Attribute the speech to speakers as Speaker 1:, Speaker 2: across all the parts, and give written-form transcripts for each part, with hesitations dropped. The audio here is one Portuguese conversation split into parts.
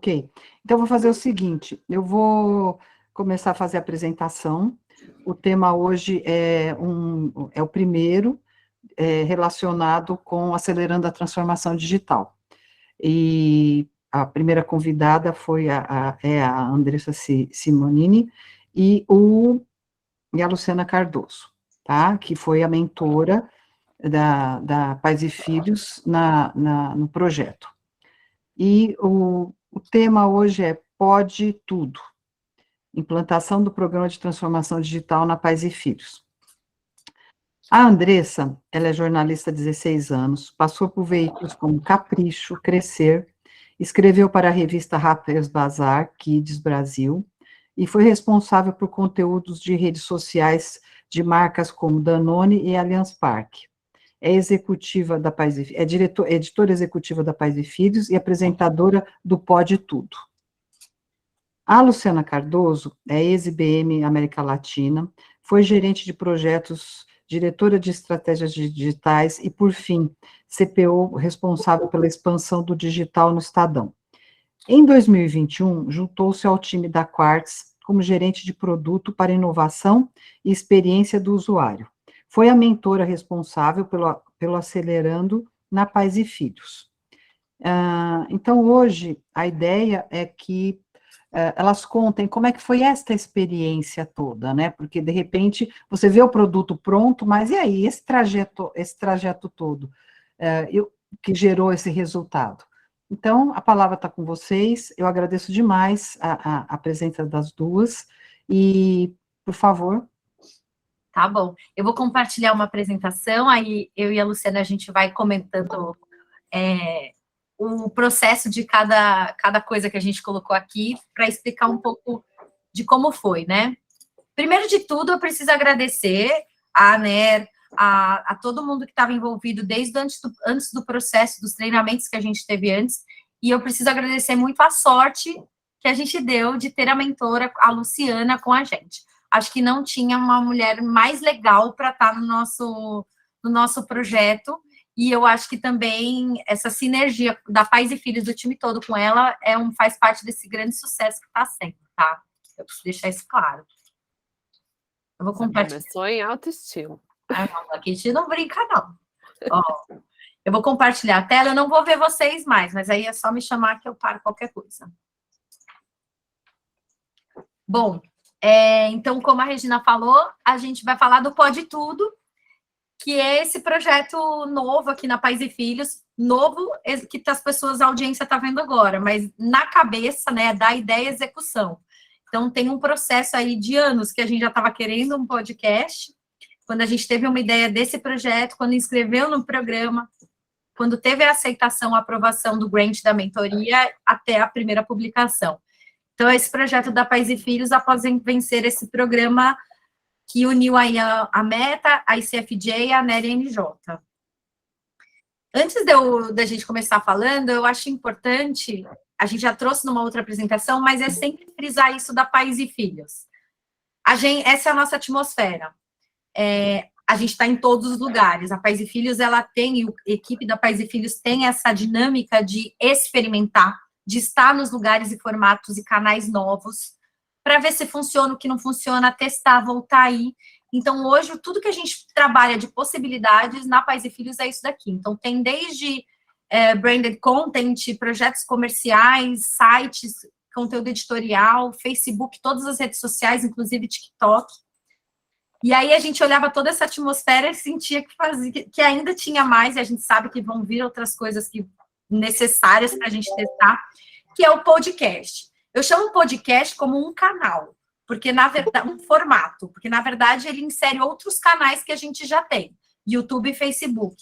Speaker 1: Ok. Então, eu vou fazer o seguinte, eu vou começar a fazer a apresentação. O tema hoje é o primeiro, relacionado com acelerando a transformação digital. E a primeira convidada foi a Andressa Simonini e a Luciana Cardoso, tá? Que foi a mentora da Pais e Filhos no projeto. E o tema hoje é Pode Tudo, implantação do programa de transformação digital na Pais e Filhos. A Andressa, ela é jornalista há 16 anos, passou por veículos como Capricho, Crescer, escreveu para a revista Harper's Bazaar, Kids Brasil, e foi responsável por conteúdos de redes sociais de marcas como Danone e Allianz Parque. É executiva da Pais e editora executiva da Pais e Filhos e apresentadora do Pode Tudo. A Luciana Cardoso é ex-IBM América Latina, foi gerente de projetos, diretora de estratégias digitais e, por fim, CPO responsável pela expansão do digital no Estadão. Em 2021, juntou-se ao time da Quartz como gerente de produto para inovação e experiência do usuário. Foi a mentora responsável pelo Acelerando na Pais e Filhos. Então, hoje, a ideia é que elas contem como é que foi esta experiência toda, né? Porque, de repente, você vê o produto pronto, mas e aí, esse trajeto todo, que gerou esse resultado? Então, a palavra está com vocês, eu agradeço demais a presença das duas, e, por favor.
Speaker 2: Tá bom, eu vou compartilhar uma apresentação, aí eu e a Luciana, a gente vai comentando o processo de cada coisa que a gente colocou aqui, para explicar um pouco de como foi, né? Primeiro de tudo, eu preciso agradecer a ANER, a todo mundo que estava envolvido desde antes do processo, dos treinamentos que a gente teve antes, e eu preciso agradecer muito a sorte que a gente deu de ter a mentora, a Luciana, com a gente. Acho que não tinha uma mulher mais legal para estar no nosso projeto, e eu acho que também essa sinergia da Pais e Filhos do time todo com ela faz parte desse grande sucesso que está sendo, tá? Eu preciso deixar isso claro. Eu vou compartilhar.
Speaker 3: Começou em alto estilo.
Speaker 2: Não, aqui a gente não brinca, não. Ó, eu vou compartilhar a tela, eu não vou ver vocês mais, mas aí é só me chamar que eu paro qualquer coisa. Bom, então, como a Regina falou, a gente vai falar do Pode Tudo, que é esse projeto novo aqui na Pais e Filhos, novo, que as pessoas, a audiência está vendo agora, mas na cabeça, né, da ideia à execução. Então, tem um processo aí de anos que a gente já estava querendo um podcast, quando a gente teve uma ideia desse projeto, quando inscreveu no programa, quando teve a aceitação, a aprovação do grant da mentoria, até a primeira publicação. Então, esse projeto da Pais e Filhos, após vencer esse programa que uniu aí a Meta, a ICFJ e a NER-NJ. Antes da gente começar falando, eu acho importante, a gente já trouxe numa outra apresentação, mas é sempre frisar isso da Pais e Filhos. Essa é a nossa atmosfera. A gente está em todos os lugares. A Pais e Filhos, ela tem, a equipe da Pais e Filhos tem essa dinâmica de experimentar, de estar nos lugares e formatos e canais novos, para ver se funciona, o que não funciona, testar, voltar aí. Então, hoje, tudo que a gente trabalha de possibilidades na Pais e Filhos é isso daqui. Então, tem desde branded content, projetos comerciais, sites, conteúdo editorial, Facebook, todas as redes sociais, inclusive TikTok. E aí, a gente olhava toda essa atmosfera e sentia que ainda tinha mais, e a gente sabe que vão vir outras coisas necessárias para a gente testar, que é o podcast. Eu chamo o podcast como um canal, porque, na verdade, um formato, porque, na verdade, ele insere outros canais que a gente já tem, YouTube e Facebook.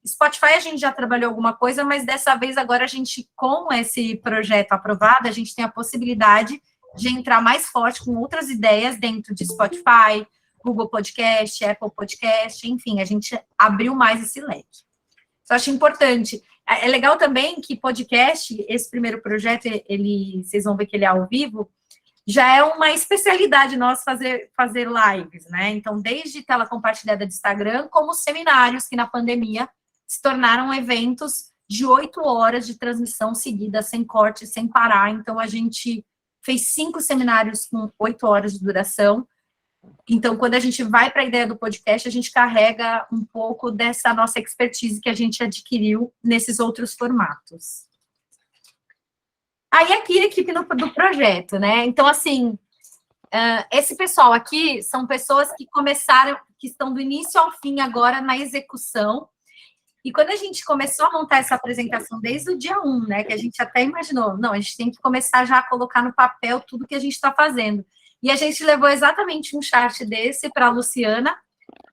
Speaker 2: Spotify a gente já trabalhou alguma coisa, mas dessa vez, agora, a gente, com esse projeto aprovado, a gente tem a possibilidade de entrar mais forte com outras ideias dentro de Spotify, Google Podcast, Apple Podcast, enfim, a gente abriu mais esse leque. Isso eu acho importante. É legal também que podcast, esse primeiro projeto, vocês vão ver que ele é ao vivo, já é uma especialidade nossa fazer lives, né? Então, desde tela compartilhada de Instagram, como seminários que na pandemia se tornaram eventos de 8 horas de transmissão seguida, sem corte, sem parar. Então, a gente fez 5 seminários com 8 horas de duração. Então, quando a gente vai para a ideia do podcast, a gente carrega um pouco dessa nossa expertise que a gente adquiriu nesses outros formatos. Aí, aqui, a equipe do projeto, né? Então, assim, esse pessoal aqui são pessoas que começaram, que estão do início ao fim agora na execução. E quando a gente começou a montar essa apresentação desde o dia 1, né, que a gente até imaginou, não, a gente tem que começar já a colocar no papel tudo que a gente está fazendo. E a gente levou exatamente um chart desse para a Luciana,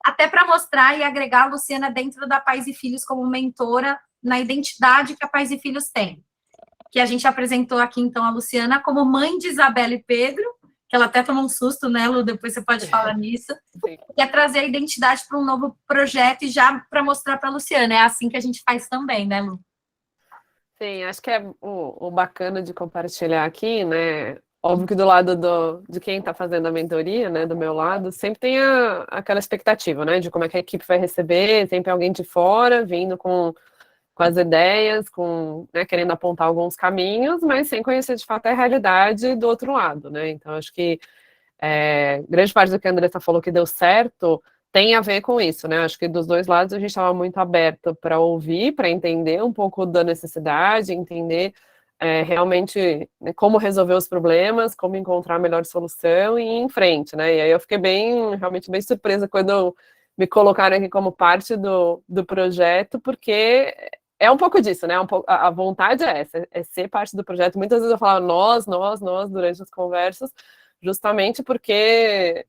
Speaker 2: até para mostrar e agregar a Luciana dentro da Pais e Filhos como mentora na identidade que a Pais e Filhos tem. Que a gente apresentou aqui, então, a Luciana como mãe de Isabela e Pedro, que ela até tomou um susto, né, Lu? Depois você pode falar nisso.
Speaker 3: Sim.
Speaker 2: Que é trazer a identidade para um novo projeto e já para mostrar para a Luciana. É assim que a gente faz também, né, Lu?
Speaker 3: Sim, acho que é o bacana de compartilhar aqui, né? Óbvio que do lado de quem está fazendo a mentoria, né, do meu lado, sempre tem aquela expectativa, né, de como é que a equipe vai receber, sempre alguém de fora vindo com as ideias, né, querendo apontar alguns caminhos, mas sem conhecer de fato a realidade do outro lado, né? Então, acho que grande parte do que a Andressa falou que deu certo tem a ver com isso, né? Acho que dos dois lados a gente estava muito aberto para ouvir, para entender um pouco da necessidade, entender realmente, né, como resolver os problemas, como encontrar a melhor solução e ir em frente, né? E aí eu fiquei realmente bem surpresa quando me colocaram aqui como parte do projeto, porque é um pouco disso, né? A vontade é essa, é ser parte do projeto. Muitas vezes eu falo nós, durante as conversas, justamente porque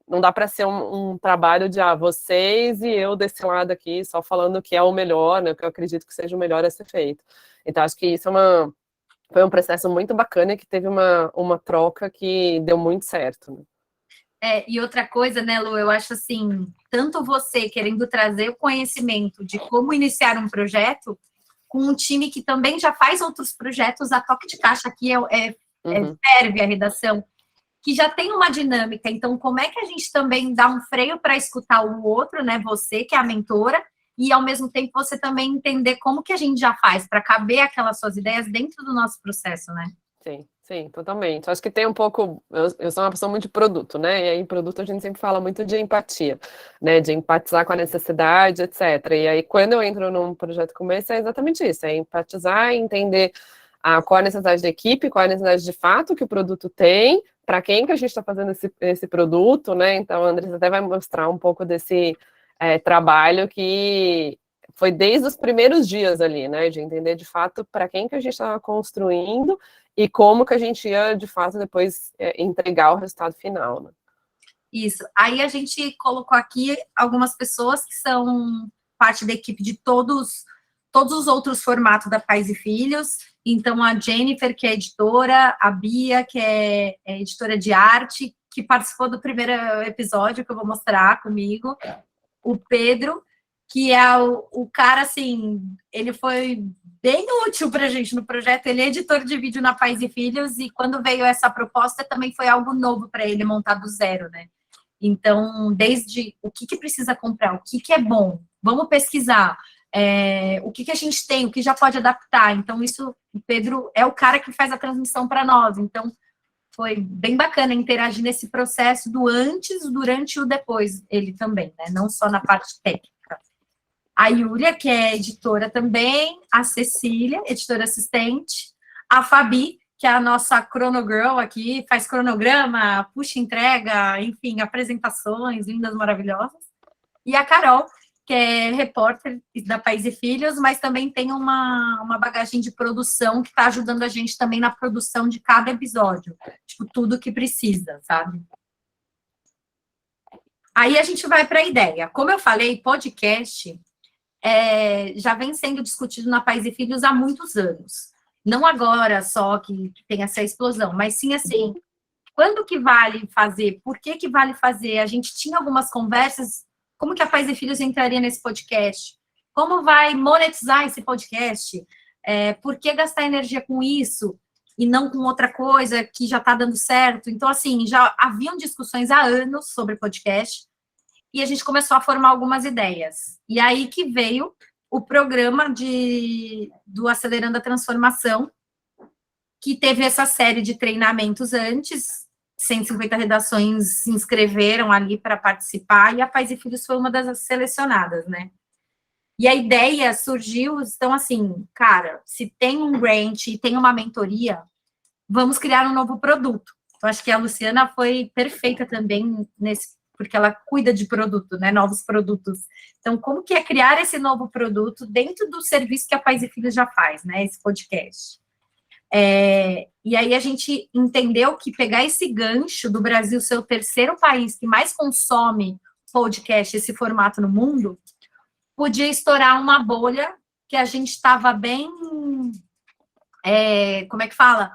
Speaker 3: não dá para ser um trabalho de vocês e eu desse lado aqui, só falando que é o melhor, né? O que eu acredito que seja o melhor a ser feito. Então, acho que isso foi um processo muito bacana e que teve uma troca que deu muito certo, né?
Speaker 2: E outra coisa, né, Lu, eu acho assim, tanto você querendo trazer o conhecimento de como iniciar um projeto, com um time que também já faz outros projetos, a Toque de Caixa aqui serve a redação, que já tem uma dinâmica. Então, como é que a gente também dá um freio para escutar o outro, né, você que é a mentora, e ao mesmo tempo você também entender como que a gente já faz para caber aquelas suas ideias dentro do nosso processo, né?
Speaker 3: Sim, totalmente. Acho que tem um pouco. Eu sou uma pessoa muito de produto, né? E aí, em produto, a gente sempre fala muito de empatia, né? De empatizar com a necessidade, etc. E aí, quando eu entro num projeto como esse, é exatamente isso: é empatizar e entender qual a necessidade da equipe, qual a necessidade de fato que o produto tem, para quem que a gente está fazendo esse produto, né? Então, a Andressa até vai mostrar um pouco desse trabalho que foi desde os primeiros dias ali, né? De entender de fato para quem que a gente estava construindo e como que a gente ia, de fato, depois entregar o resultado final, né?
Speaker 2: Isso. Aí a gente colocou aqui algumas pessoas que são parte da equipe de todos os outros formatos da Pais e Filhos. Então, a Jennifer, que é editora, a Bia, que é editora de arte, que participou do primeiro episódio, que eu vou mostrar comigo. O Pedro, que é o cara, assim, ele foi bem útil para a gente no projeto. Ele é editor de vídeo na Pais e Filhos, e quando veio essa proposta, também foi algo novo para ele montar do zero, né? Então, desde o que precisa comprar, o que é bom, vamos pesquisar, o que a gente tem, o que já pode adaptar. Então, isso, o Pedro é o cara que faz a transmissão para nós. Então, foi bem bacana interagir nesse processo do antes, durante e o depois, ele também, né? Não só na parte técnica. A Yúlia, que é editora também, a Cecília, editora assistente, a Fabi, que é a nossa cronogirl aqui, faz cronograma, puxa entrega, enfim, apresentações lindas, maravilhosas, e a Carol, que é repórter da Pais e Filhos, mas também tem uma bagagem de produção que está ajudando a gente também na produção de cada episódio, tipo, tudo que precisa, sabe? Aí a gente vai para a ideia. Como eu falei, podcast já vem sendo discutido na Pais e Filhos há muitos anos. Não agora só que tem essa explosão, mas sim assim, quando que vale fazer? Por que vale fazer? A gente tinha algumas conversas, como que a Pais e Filhos entraria nesse podcast? Como vai monetizar esse podcast? Por que gastar energia com isso e não com outra coisa que já está dando certo? Então, assim, já haviam discussões há anos sobre podcast, e a gente começou a formar algumas ideias. E aí que veio o programa do Acelerando a Transformação, que teve essa série de treinamentos antes, 150 redações se inscreveram ali para participar, e a Pais e Filhos foi uma das selecionadas, né? E a ideia surgiu, então assim, cara, se tem um grant e tem uma mentoria, vamos criar um novo produto. Eu acho que a Luciana foi perfeita também porque ela cuida de produto, né, novos produtos. Então, como que é criar esse novo produto dentro do serviço que a Pais e Filhos já faz, né, esse podcast? E aí a gente entendeu que pegar esse gancho do Brasil ser o terceiro país que mais consome podcast, esse formato no mundo, podia estourar uma bolha que a gente estava bem, como é que fala?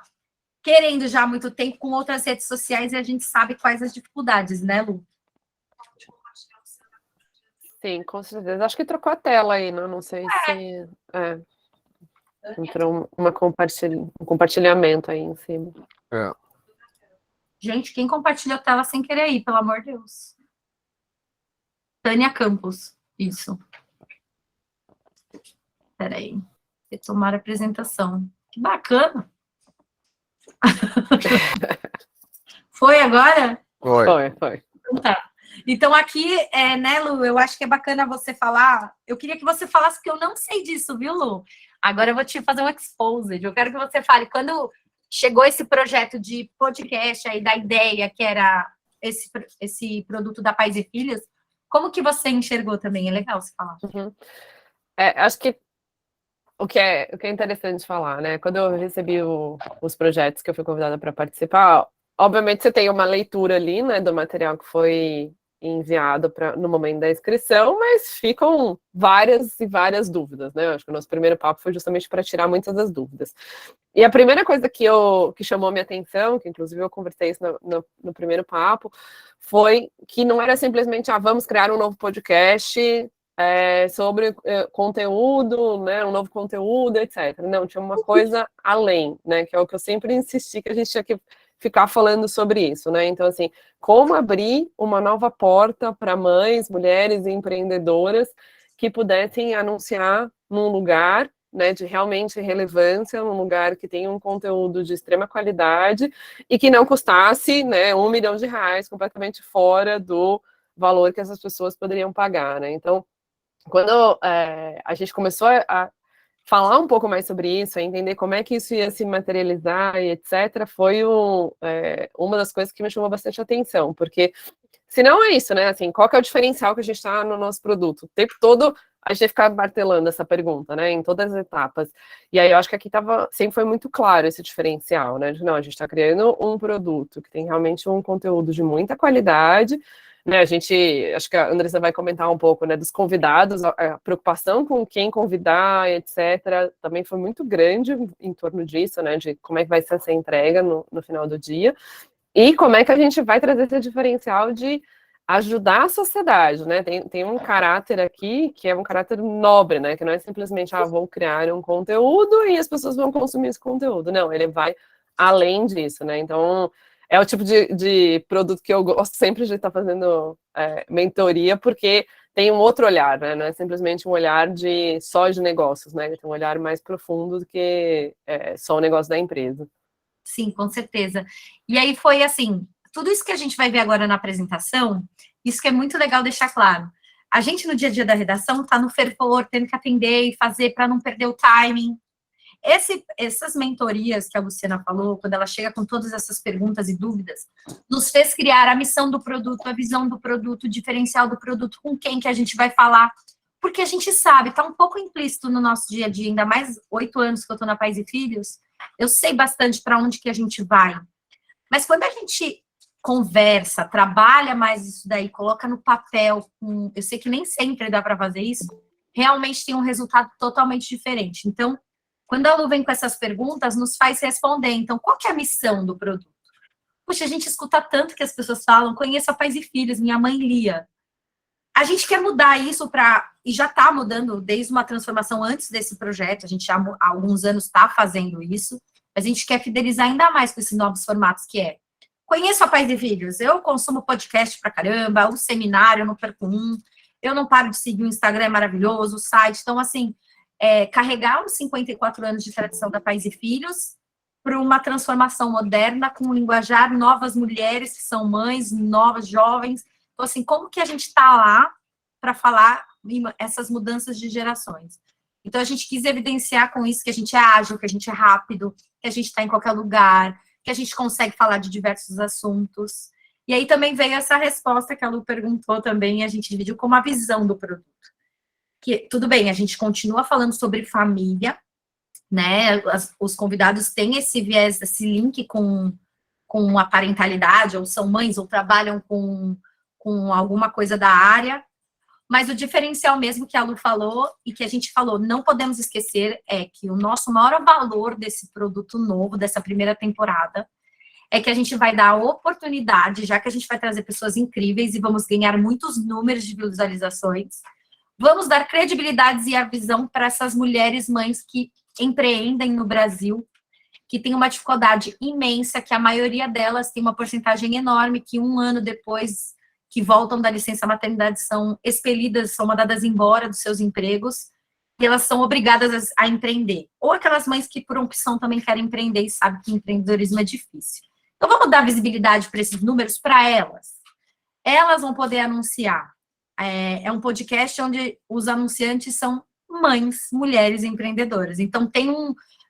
Speaker 2: Querendo já há muito tempo com outras redes sociais, e a gente sabe quais as dificuldades, né, Lu?
Speaker 3: Sim, com certeza. Acho que trocou a tela aí, né? Não sei se... entrou um compartilhamento aí em cima.
Speaker 2: Gente, quem compartilhou a tela sem querer aí, pelo amor de Deus? Tânia Campos, isso. Peraí. Retomar a apresentação. Que bacana. Foi agora?
Speaker 3: Foi.
Speaker 2: Tá. Então, aqui, né, Lu, eu acho que é bacana você falar. Eu queria que você falasse, porque eu não sei disso, viu, Lu? Agora eu vou te fazer um exposed. Eu quero que você fale, quando chegou esse projeto de podcast aí, da ideia que era esse produto da Pais e Filhos, como que você enxergou também? É legal você falar.
Speaker 3: Uhum. Acho que o que é interessante falar, né? Quando eu recebi os projetos que eu fui convidada para participar, obviamente você tem uma leitura ali, né, do material que foi enviado no momento da inscrição, mas ficam várias e várias dúvidas, né? Eu acho que o nosso primeiro papo foi justamente para tirar muitas das dúvidas. E a primeira coisa que chamou minha atenção, que inclusive eu conversei isso no primeiro papo, foi que não era simplesmente, vamos criar um novo podcast sobre conteúdo, né, um novo conteúdo, etc. Não, tinha uma coisa além, né, que é o que eu sempre insisti, que a gente tinha que ficar falando sobre isso, né? Então, assim, como abrir uma nova porta para mães, mulheres e empreendedoras que pudessem anunciar num lugar, né, de realmente relevância, num lugar que tem um conteúdo de extrema qualidade e que não custasse, né, R$1 milhão, completamente fora do valor que essas pessoas poderiam pagar, né? Então, quando a gente começou a falar um pouco mais sobre isso, a entender como é que isso ia se materializar e etc., foi uma das coisas que me chamou bastante atenção, porque senão é isso, né? Assim, qual que é o diferencial que a gente está no nosso produto? O tempo todo a gente fica martelando essa pergunta, né? Em todas as etapas. E aí eu acho que aqui sempre foi muito claro esse diferencial, né? Não, a gente está criando um produto que tem realmente um conteúdo de muita qualidade, né? Acho que a Andressa vai comentar um pouco, né, dos convidados, a preocupação com quem convidar, etc., também foi muito grande em torno disso, né, de como é que vai ser essa entrega no final do dia, e como é que a gente vai trazer esse diferencial de ajudar a sociedade, né, tem um caráter aqui que é um caráter nobre, né, que não é simplesmente, vou criar um conteúdo e as pessoas vão consumir esse conteúdo, não, ele vai além disso, né, então é o tipo de produto que eu gosto sempre de estar fazendo mentoria, porque tem um outro olhar, né? Não é simplesmente um olhar só de negócios, né? Tem um olhar mais profundo do que só o negócio da empresa.
Speaker 2: Sim, com certeza. E aí foi assim, tudo isso que a gente vai ver agora na apresentação, isso que é muito legal deixar claro. A gente, no dia a dia da redação, está no fervor, tendo que atender e fazer para não perder o timing. Essas mentorias que a Luciana falou, quando ela chega com todas essas perguntas e dúvidas, nos fez criar a missão do produto, a visão do produto, o diferencial do produto, com quem que a gente vai falar, porque a gente sabe, está um pouco implícito no nosso dia a dia, ainda mais 8 anos que eu estou na Pais e Filhos, eu sei bastante para onde que a gente vai. Mas quando a gente conversa, trabalha mais isso daí, coloca no papel, eu sei que nem sempre dá para fazer isso, realmente tem um resultado totalmente diferente. Então, quando a Lu vem com essas perguntas, nos faz responder. Então, qual que é a missão do produto? Puxa, a gente escuta tanto que as pessoas falam, conheço a Pais e Filhos, minha mãe lia. A gente quer mudar isso e já está mudando desde uma transformação antes desse projeto, a gente já há alguns anos está fazendo isso, mas a gente quer fidelizar ainda mais com esses novos formatos que conheço a Pais e Filhos, eu consumo podcast pra caramba, o seminário, eu não perco um, eu não paro de seguir o Instagram, é maravilhoso, o site. Então, assim, carregar os 54 anos de tradição da Pais e Filhos para uma transformação moderna com um linguajar, novas mulheres que são mães, novas jovens. Então, assim, como que a gente está lá para falar essas mudanças de gerações? Então, a gente quis evidenciar com isso que a gente é ágil, que a gente é rápido, que a gente está em qualquer lugar, que a gente consegue falar de diversos assuntos. E aí também veio essa resposta que a Lu perguntou também, a gente dividiu como a visão do produto. Que, tudo bem, a gente continua falando sobre família, né? Os convidados têm esse viés, esse link com a parentalidade, ou são mães, ou trabalham com alguma coisa da área, mas o diferencial mesmo que a Lu falou e que a gente falou, não podemos esquecer, é que o nosso maior valor desse produto novo, dessa primeira temporada, é que a gente vai dar a oportunidade, já que a gente vai trazer pessoas incríveis e vamos ganhar muitos números de visualizações, vamos dar credibilidade e a visão para essas mulheres mães que empreendem no Brasil, que tem uma dificuldade imensa, que a maioria delas tem uma porcentagem enorme, que um ano depois que voltam da licença maternidade são expelidas, são mandadas embora dos seus empregos, e elas são obrigadas a empreender. Ou aquelas mães que, por opção, também querem empreender e sabem que empreendedorismo é difícil. Então, vamos dar visibilidade para esses números para elas. Elas vão poder anunciar. É um podcast onde os anunciantes são mães, mulheres empreendedoras. Então,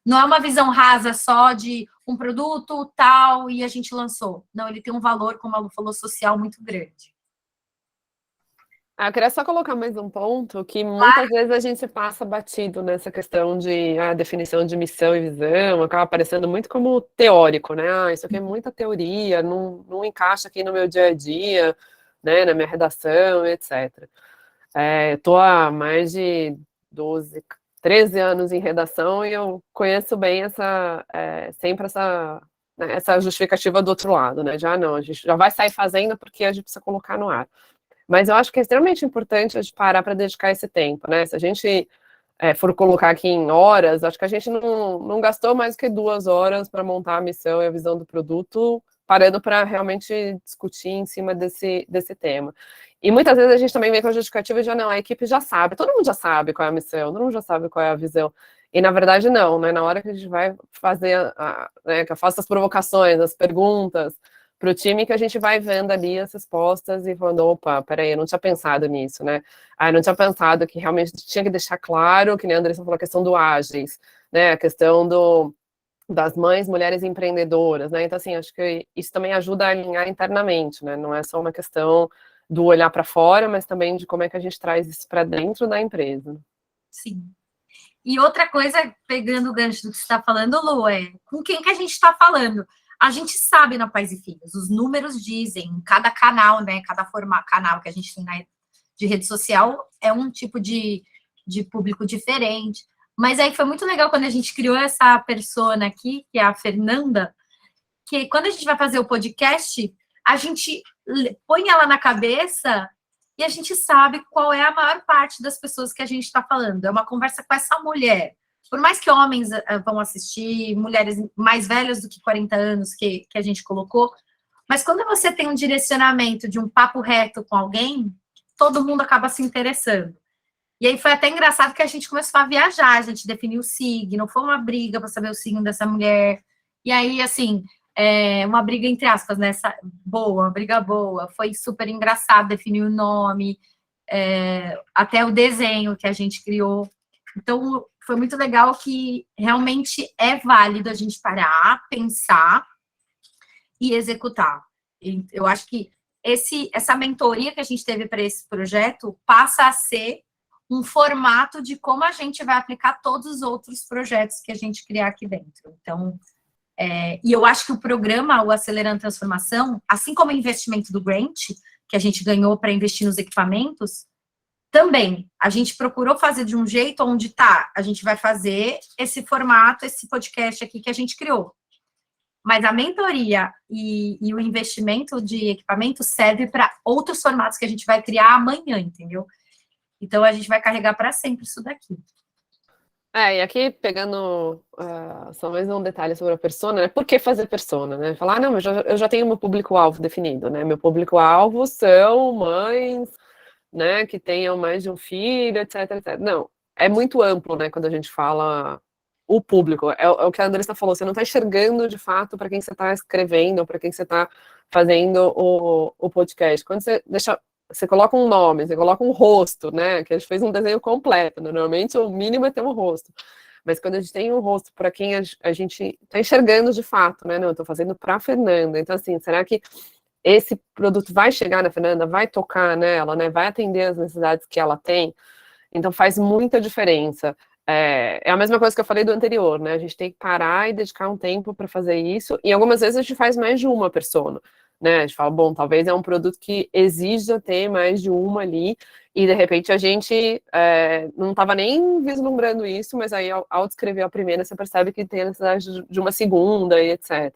Speaker 2: não é uma visão rasa só de um produto tal e a gente lançou. Não, ele tem um valor, como a Lu falou, social muito grande.
Speaker 3: Eu queria só colocar mais um ponto, que muitas vezes a gente passa batido nessa questão de definição de missão e visão, acaba aparecendo muito como teórico, né? Isso aqui é muita teoria, não encaixa aqui no meu dia a dia, né? Na minha redação, etc. Estou há mais de 12, 13 anos em redação e eu conheço bem sempre essa justificativa do outro lado, né? Já não, a gente já vai sair fazendo porque a gente precisa colocar no ar. Mas eu acho que é extremamente importante a gente parar para dedicar esse tempo, né? Se a gente for colocar aqui em horas, acho que a gente não gastou mais que 2 horas para montar a missão e a visão do produto, parando para realmente discutir em cima desse tema. E muitas vezes a gente também vem com a justificativa e já não, a equipe já sabe, todo mundo já sabe qual é a missão, todo mundo já sabe qual é a visão. E na verdade não, né? Na hora que a gente vai fazer, né, que eu faço as provocações, as perguntas, para o time que a gente vai vendo ali as respostas e falando, opa, peraí, eu não tinha pensado nisso, né? Eu não tinha pensado que realmente tinha que deixar claro, que nem a Andressa falou, a questão do ágeis, né? A questão das mães, mulheres empreendedoras, né? Então, assim, acho que isso também ajuda a alinhar internamente, né? Não é só uma questão do olhar para fora, mas também de como é que a gente traz isso para dentro da empresa.
Speaker 2: Sim. E outra coisa, pegando o gancho do que você está falando, Lu, com quem que a gente está falando? A gente sabe na Pais e Filhos, os números dizem, cada canal, né, cada canal que a gente tem de rede social é um tipo de público diferente. Mas aí foi muito legal quando a gente criou essa persona aqui, que é a Fernanda, que quando a gente vai fazer o podcast, a gente põe ela na cabeça e a gente sabe qual é a maior parte das pessoas que a gente está falando. É uma conversa com essa mulher. Por mais que homens vão assistir, mulheres mais velhas do que 40 anos que a gente colocou, mas quando você tem um direcionamento de um papo reto com alguém, todo mundo acaba se interessando. E aí foi até engraçado que a gente começou a viajar, a gente definiu o signo, foi uma briga para saber o signo dessa mulher. E aí, assim, uma briga entre aspas, né? Boa, uma briga boa. Foi super engraçado definir o nome, até o desenho que a gente criou. Então, foi muito legal que realmente é válido a gente parar, pensar e executar. E eu acho que essa mentoria que a gente teve para esse projeto passa a ser um formato de como a gente vai aplicar todos os outros projetos que a gente criar aqui dentro. Então, e eu acho que o programa, o Acelerando Transformação, assim como o investimento do Grant, que a gente ganhou para investir nos equipamentos, também, a gente procurou fazer de um jeito onde a gente vai fazer esse formato, esse podcast aqui que a gente criou. Mas a mentoria e o investimento de equipamento serve para outros formatos que a gente vai criar amanhã, entendeu? Então, a gente vai carregar para sempre isso daqui.
Speaker 3: E aqui, pegando só mais um detalhe sobre a persona, né? Por que fazer persona, né? Falar, não, eu já tenho meu público-alvo definido, né? Meu público-alvo são mães, né, que tenham mais de um filho, etc, etc. Não, é muito amplo, né, quando a gente fala o público. É o que a Andressa falou, você não está enxergando de fato para quem você está escrevendo, para quem você está fazendo o podcast. Quando você deixa, você coloca um nome, você coloca um rosto, né, que a gente fez um desenho completo, né? Normalmente o mínimo é ter um rosto. Mas quando a gente tem um rosto para quem a gente está enxergando de fato, né? Não, eu estou fazendo para a Fernanda. Então, assim, será que esse produto vai chegar na Fernanda, vai tocar nela, né? Vai atender as necessidades que ela tem? Então, faz muita diferença. É a mesma coisa que eu falei do anterior, né? A gente tem que parar e dedicar um tempo para fazer isso. E algumas vezes a gente faz mais de uma persona, né? A gente fala, bom, talvez é um produto que exija ter mais de uma ali, e de repente a gente não estava nem vislumbrando isso, mas aí ao descrever a primeira, você percebe que tem a necessidade de uma segunda e etc.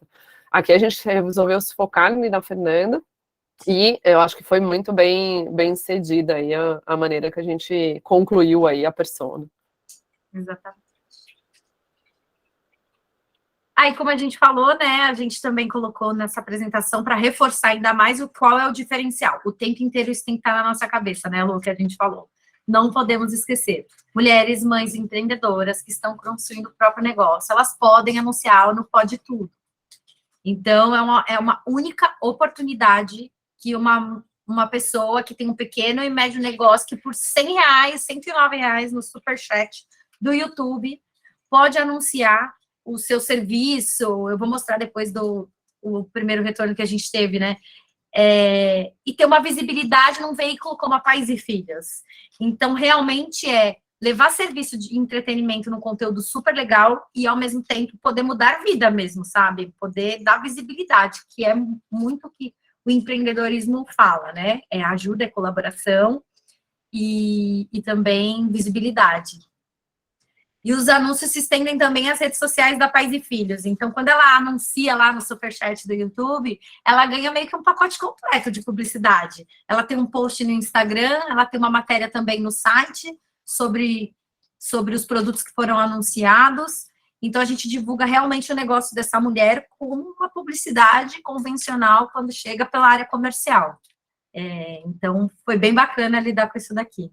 Speaker 3: Aqui a gente resolveu se focar na Fernanda, e eu acho que foi muito bem cedida aí a maneira que a gente concluiu aí a persona.
Speaker 2: Exatamente. Aí, como a gente falou, né, a gente também colocou nessa apresentação para reforçar ainda mais qual é o diferencial. O tempo inteiro isso tem que estar na nossa cabeça, né, Lu, que a gente falou. Não podemos esquecer. Mulheres, mães empreendedoras que estão construindo o próprio negócio, elas podem anunciar no Pode Tudo. Então, é uma única oportunidade que uma pessoa que tem um pequeno e médio negócio que por R$100, R$109 no Superchat do YouTube pode anunciar o seu serviço. Eu vou mostrar depois o primeiro retorno que a gente teve, né? E ter uma visibilidade num veículo como a Pais e Filhos. Então, realmente levar serviço de entretenimento num conteúdo super legal e, ao mesmo tempo, poder mudar a vida mesmo, sabe? Poder dar visibilidade, que é muito o que o empreendedorismo fala, né? Ajuda, é colaboração e também visibilidade. E os anúncios se estendem também às redes sociais da Pais e Filhos. Então, quando ela anuncia lá no Superchat do YouTube, ela ganha meio que um pacote completo de publicidade. Ela tem um post no Instagram, ela tem uma matéria também no site sobre os produtos que foram anunciados. Então, a gente divulga realmente o negócio dessa mulher como uma publicidade convencional quando chega pela área comercial. Então, foi bem bacana lidar com isso daqui.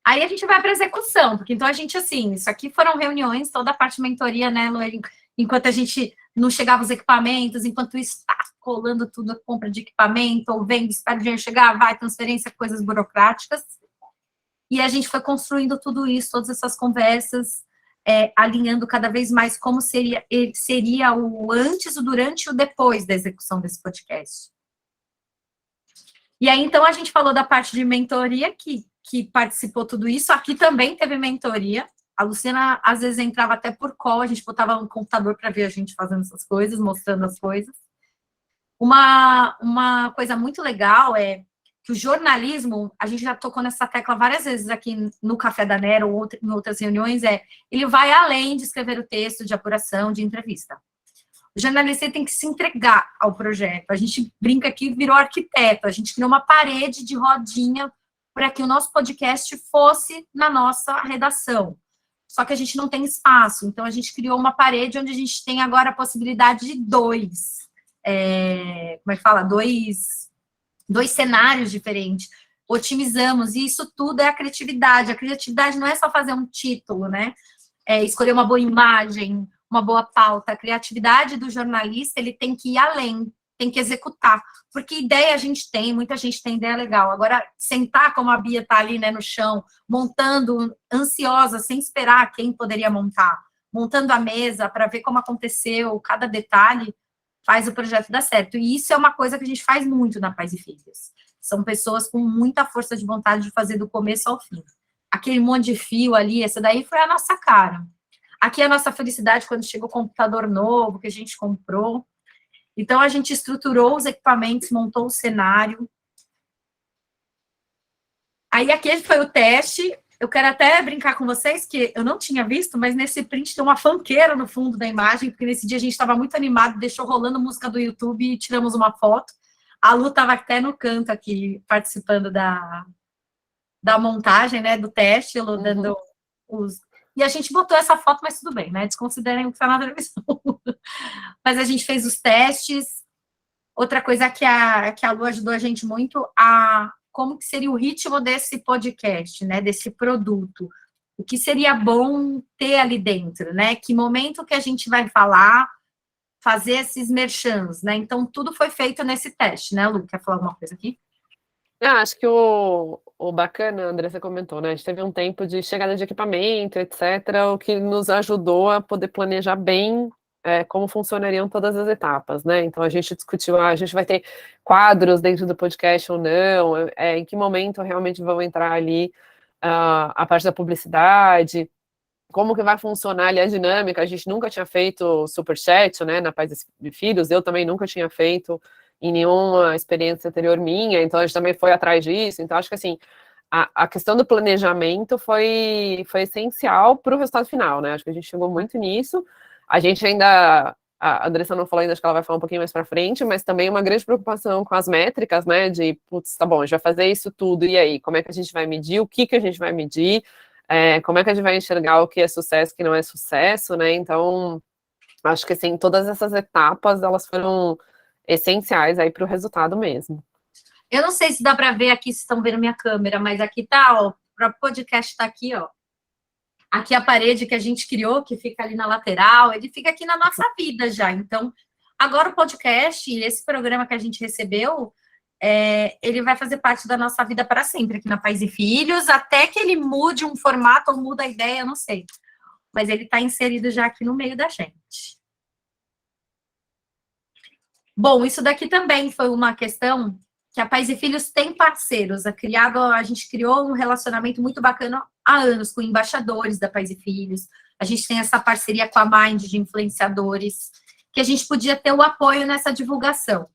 Speaker 2: Aí a gente vai para a execução, porque então a gente, assim, isso aqui foram reuniões, toda a parte de mentoria, né, Lueli? Enquanto a gente não chegava os equipamentos, enquanto isso está colando tudo, a compra de equipamento, ou vendo, espera o dinheiro chegar, vai, transferência, coisas burocráticas. E a gente foi construindo tudo isso, todas essas conversas, alinhando cada vez mais como seria o antes, o durante e o depois da execução desse podcast. E aí, então, a gente falou da parte de mentoria, que participou tudo isso. Aqui também teve mentoria. A Luciana, às vezes, entrava até por call, a gente botava no computador para ver a gente fazendo essas coisas, mostrando as coisas. Uma coisa muito legal é que o jornalismo, a gente já tocou nessa tecla várias vezes aqui no Café da Nero ou em outras reuniões, ele vai além de escrever o texto, de apuração, de entrevista. O jornalista tem que se entregar ao projeto. A gente brinca aqui, virou arquiteto. A gente criou uma parede de rodinha para que o nosso podcast fosse na nossa redação. Só que a gente não tem espaço. Então, a gente criou uma parede onde a gente tem agora a possibilidade de dois cenários diferentes. Otimizamos. E isso tudo é a criatividade. A criatividade não é só fazer um título, né? Escolher uma boa imagem, uma boa pauta. A criatividade do jornalista, ele tem que ir além, tem que executar. Porque ideia a gente tem, muita gente tem ideia legal. Agora, sentar como a Bia está ali, né, no chão, montando, ansiosa, sem esperar quem poderia montar, montando a mesa para ver como aconteceu, cada detalhe, faz o projeto dar certo. E isso é uma coisa que a gente faz muito na Pais e Filhos. São pessoas com muita força de vontade de fazer do começo ao fim. Aquele monte de fio ali, essa daí foi a nossa cara. Aqui é a nossa felicidade quando chegou o computador novo que a gente comprou. Então, a gente estruturou os equipamentos, montou o cenário. Aí, aqui foi o teste. Eu quero até brincar com vocês, que eu não tinha visto, mas nesse print tem uma fanqueira no fundo da imagem, porque nesse dia a gente estava muito animado, deixou rolando música do YouTube e tiramos uma foto. A Lu estava até no canto aqui, participando da montagem, né, do teste, Lu, dando os... E a gente botou essa foto, mas tudo bem, né? Desconsiderem o que está na televisão. Mas a gente fez os testes. Outra coisa que a Lu ajudou a gente muito a como que seria o ritmo desse podcast, né? Desse produto. O que seria bom ter ali dentro, né? Que momento que a gente vai falar, fazer esses merchans, né? Então, tudo foi feito nesse teste, né, Lu? Quer falar alguma coisa aqui?
Speaker 3: Acho que o bacana, André, você comentou, né? A gente teve um tempo de chegada de equipamento, etc., o que nos ajudou a poder planejar bem como funcionariam todas as etapas, né? Então a gente discutiu, a gente vai ter quadros dentro do podcast ou não, em que momento realmente vão entrar ali a parte da publicidade, como que vai funcionar ali a dinâmica. A gente nunca tinha feito superchat, né, na Pais e Filhos, eu também nunca tinha feito em nenhuma experiência anterior minha, então a gente também foi atrás disso. Então acho que assim, a questão do planejamento foi essencial para o resultado final, né? Acho que a gente chegou muito nisso. A gente ainda, a Andressa não falou ainda, acho que ela vai falar um pouquinho mais para frente, mas também uma grande preocupação com as métricas, né? De, putz, tá bom, a gente vai fazer isso tudo, e aí? Como é que a gente vai medir? O que a gente vai medir? Como é que a gente vai enxergar o que é sucesso e o que não é sucesso, né? Então, acho que assim, todas essas etapas, elas foram essenciais aí para o resultado mesmo.
Speaker 2: Eu não sei se dá para ver aqui, se estão vendo minha câmera, mas aqui tá, ó, o próprio podcast tá aqui, ó. Aqui a parede que a gente criou, que fica ali na lateral, ele fica aqui na nossa vida já. Então, agora o podcast, esse programa que a gente recebeu, ele vai fazer parte da nossa vida para sempre, aqui na Pais e Filhos, até que ele mude um formato ou muda a ideia, eu não sei. Mas ele está inserido já aqui no meio da gente. Bom, isso daqui também foi uma questão que a Pais e Filhos tem parceiros. A gente criou um relacionamento muito bacana há anos com embaixadores da Pais e Filhos. A gente tem essa parceria com a Mind de influenciadores, que a gente podia ter o apoio nessa divulgação.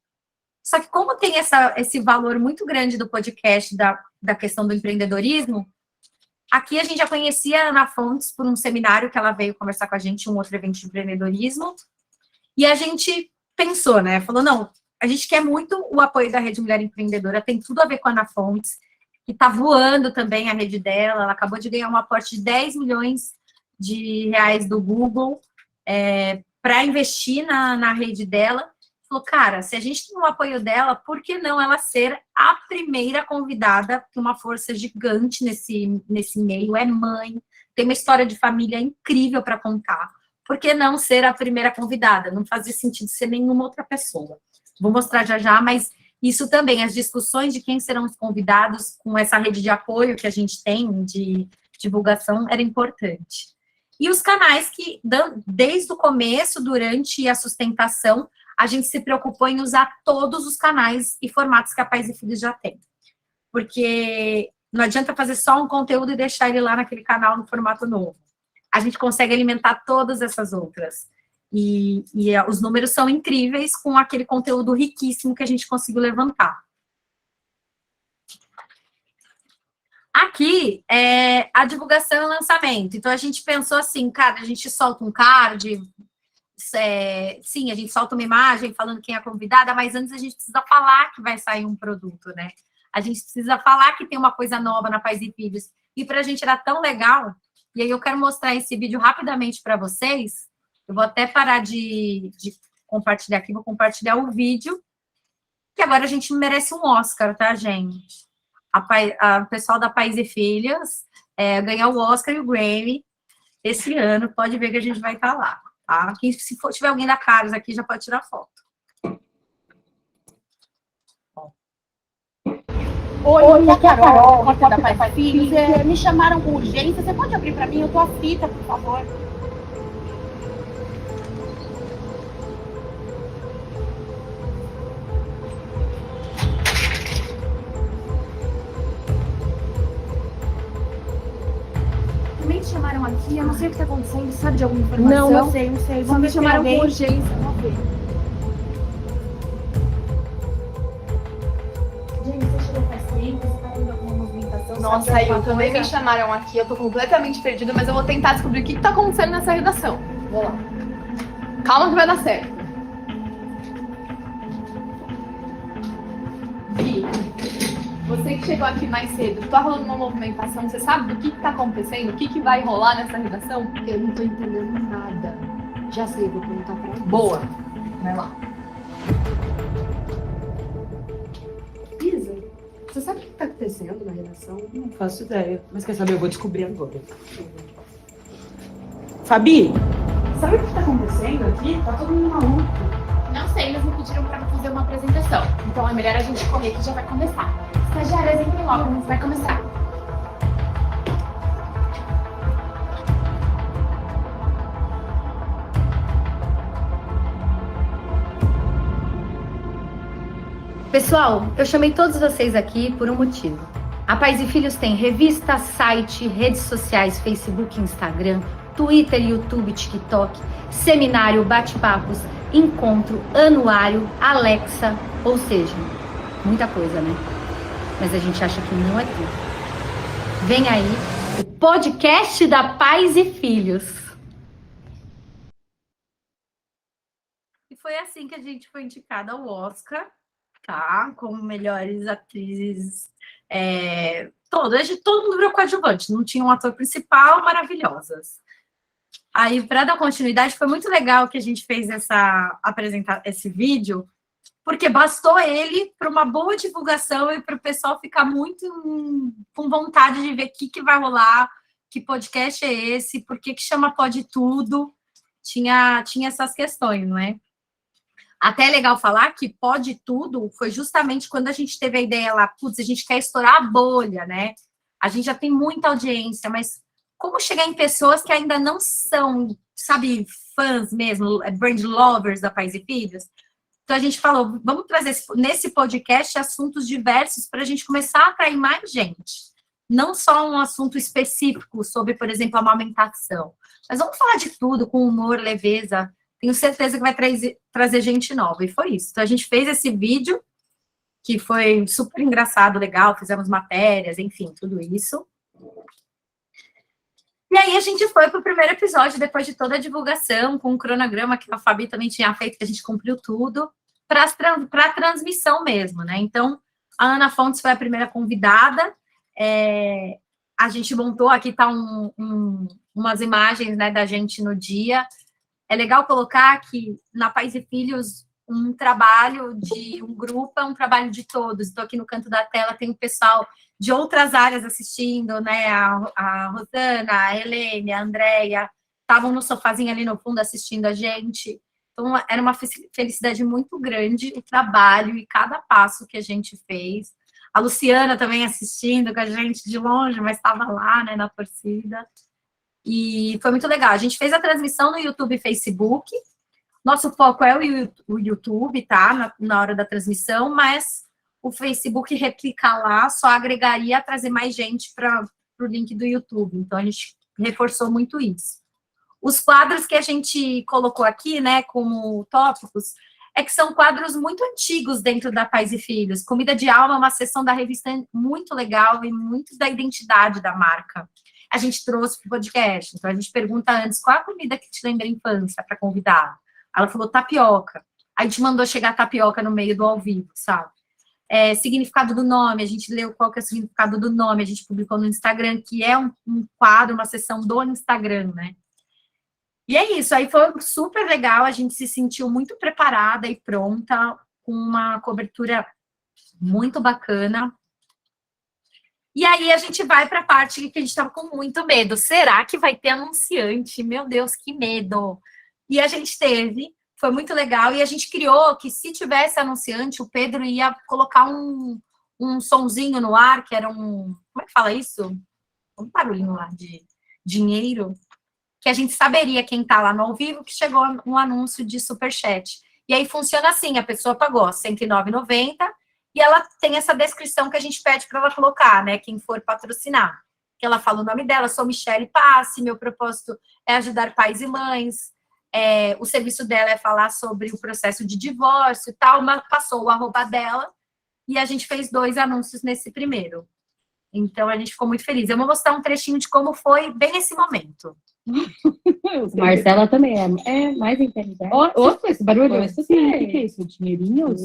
Speaker 2: Só que como tem esse valor muito grande do podcast, da questão do empreendedorismo, aqui a gente já conhecia a Ana Fontes por um seminário que ela veio conversar com a gente, um outro evento de empreendedorismo, e a gente pensou, né? Falou, não, a gente quer muito o apoio da Rede Mulher Empreendedora, tem tudo a ver com a Ana Fontes, que está voando também a rede dela, ela acabou de ganhar um aporte de 10 milhões de reais do Google para investir na rede dela. Falou, cara, se a gente tem o apoio dela, por que não ela ser a primeira convidada, que uma força gigante nesse meio, é mãe, tem uma história de família incrível para contar. Por que não ser a primeira convidada? Não fazia sentido ser nenhuma outra pessoa. Vou mostrar já, mas isso também, as discussões de quem serão os convidados com essa rede de apoio que a gente tem de divulgação era importante. E os canais que, desde o começo, durante a sustentação, a gente se preocupou em usar todos os canais e formatos que a Pais e Filhos já tem. Porque não adianta fazer só um conteúdo e deixar ele lá naquele canal no formato novo. A gente consegue alimentar todas essas outras. E os números são incríveis com aquele conteúdo riquíssimo que a gente conseguiu levantar. Aqui é a divulgação e lançamento. Então, a gente pensou assim, cara, a gente solta um card, sim, a gente solta uma imagem falando quem é a convidada, mas antes a gente precisa falar que vai sair um produto, né? A gente precisa falar que tem uma coisa nova na Pais e Filhos. E para a gente era tão legal, e aí eu quero mostrar esse vídeo rapidamente para vocês. Eu vou até parar de compartilhar aqui, vou compartilhar o vídeo, que agora a gente merece um Oscar, tá, gente? O pessoal da Pais e Filhos ganhar o Oscar e o Grammy esse ano, pode ver que a gente vai estar lá, tá? Se tiver alguém da Caros aqui, já pode tirar foto.
Speaker 4: Oi, aqui é a Carol, da Pais e Filhos. Me chamaram com urgência. Você pode abrir para mim? Eu tô aflita, por favor. Me chamaram aqui, eu não sei o que está acontecendo, sabe de alguma informação? Não sei. Só me chamaram com urgência, vamos ver. Gente, você chegou faz tempo, você tá tendo alguma movimentação?
Speaker 5: Nossa, eu também me chamaram aqui, eu tô completamente perdida, mas eu vou tentar descobrir o que tá acontecendo nessa redação. Vou lá. Calma que vai dar certo. Gui, você que chegou aqui mais cedo, tá rolando uma movimentação, você sabe do que tá acontecendo? O que vai rolar nessa redação?
Speaker 4: Eu não tô entendendo nada. Já sei, vou perguntar pra ela.
Speaker 5: Boa, vai lá.
Speaker 4: Você sabe o que tá acontecendo na redação?
Speaker 6: Não faço ideia. Mas quer saber? Eu vou descobrir agora. Fabi, sabe o que tá acontecendo aqui? Tá todo mundo maluco.
Speaker 5: Não sei, mas me pediram pra fazer uma apresentação. Então é melhor a gente correr que já vai começar. Estagiárias, entrem logo, a gente vai começar.
Speaker 7: Pessoal, eu chamei todos vocês aqui por um motivo. A Pais e Filhos tem revista, site, redes sociais, Facebook, Instagram, Twitter, YouTube, TikTok, seminário, bate-papos, encontro, anuário, Alexa, ou seja, muita coisa, né? Mas a gente acha que não é tudo. Vem aí o podcast da Pais e Filhos.
Speaker 2: E foi assim que a gente foi indicada ao Oscar, tá? Como melhores atrizes, todo mundo virou coadjuvante, não tinha um ator principal, maravilhosas. Aí, para dar continuidade, foi muito legal que a gente fez esse vídeo, porque bastou ele para uma boa divulgação e para o pessoal ficar muito com vontade de ver o que vai rolar, que podcast é esse, por que chama Pode Tudo, tinha essas questões, né? Até é legal falar que Pode Tudo foi justamente quando a gente teve a ideia lá, putz, a gente quer estourar a bolha, né? A gente já tem muita audiência, mas como chegar em pessoas que ainda não são, sabe, fãs mesmo, brand lovers da Pais e Filhos? Então a gente falou, vamos trazer nesse podcast assuntos diversos para a gente começar a atrair mais gente. Não só um assunto específico sobre, por exemplo, a amamentação, mas vamos falar de tudo com humor, leveza. Tenho certeza que vai trazer gente nova. E foi isso. Então, a gente fez esse vídeo, que foi super engraçado, legal, fizemos matérias, enfim, tudo isso. E aí, a gente foi para o primeiro episódio, depois de toda a divulgação, com um cronograma que a Fabi também tinha feito, que a gente cumpriu tudo, para a transmissão mesmo, né? Então, a Ana Fontes foi a primeira convidada. A gente montou, aqui tá umas imagens, né, da gente no dia. É legal colocar que na Pais e Filhos, um trabalho de um grupo é um trabalho de todos. Então, aqui no canto da tela tem o pessoal de outras áreas assistindo, né? A Rosana, a Helene, a Andréia, estavam no sofazinho ali no fundo assistindo a gente. Então, era uma felicidade muito grande o trabalho e cada passo que a gente fez. A Luciana também assistindo com a gente de longe, mas estava lá, né, na torcida. E foi muito legal. A gente fez a transmissão no YouTube e Facebook. Nosso foco é o YouTube, tá? Na hora da transmissão, mas o Facebook replicar lá só agregaria a trazer mais gente para o link do YouTube. Então, a gente reforçou muito isso. Os quadros que a gente colocou aqui, né, como tópicos, é que são quadros muito antigos dentro da Pais e Filhos. Comida de Alma é uma seção da revista muito legal e muito da identidade da marca. A gente trouxe para o podcast. Então, a gente pergunta antes, qual é a comida que te lembra a infância para convidar? Ela falou tapioca. Aí a gente mandou chegar tapioca no meio do ao vivo, sabe? Significado do nome, a gente leu qual que é o significado do nome, a gente publicou no Instagram, que é um quadro, uma seção do Instagram, né? E é isso, aí foi super legal, a gente se sentiu muito preparada e pronta, com uma cobertura muito bacana. E aí a gente vai para a parte que a gente estava com muito medo. Será que vai ter anunciante? Meu Deus, que medo! E a gente teve, foi muito legal. E a gente criou que se tivesse anunciante, o Pedro ia colocar um sonzinho no ar, que era como é que fala isso? Um barulhinho lá de dinheiro, que a gente saberia quem está lá no ao vivo, que chegou um anúncio de superchat. E aí funciona assim, a pessoa pagou R$ 109,90, e ela tem essa descrição que a gente pede para ela colocar, né? Quem for patrocinar. Que ela fala o nome dela, sou Michele Passe, meu propósito é ajudar pais e mães. O serviço dela é falar sobre o processo de divórcio e tal, mas passou o arroba dela e a gente fez 2 anúncios nesse primeiro. Então, a gente ficou muito feliz. Eu vou mostrar um trechinho de como foi bem esse momento.
Speaker 8: Marcela também é mais inteligente. Ouça esse barulho.
Speaker 6: O que é isso? Dinheirinhos?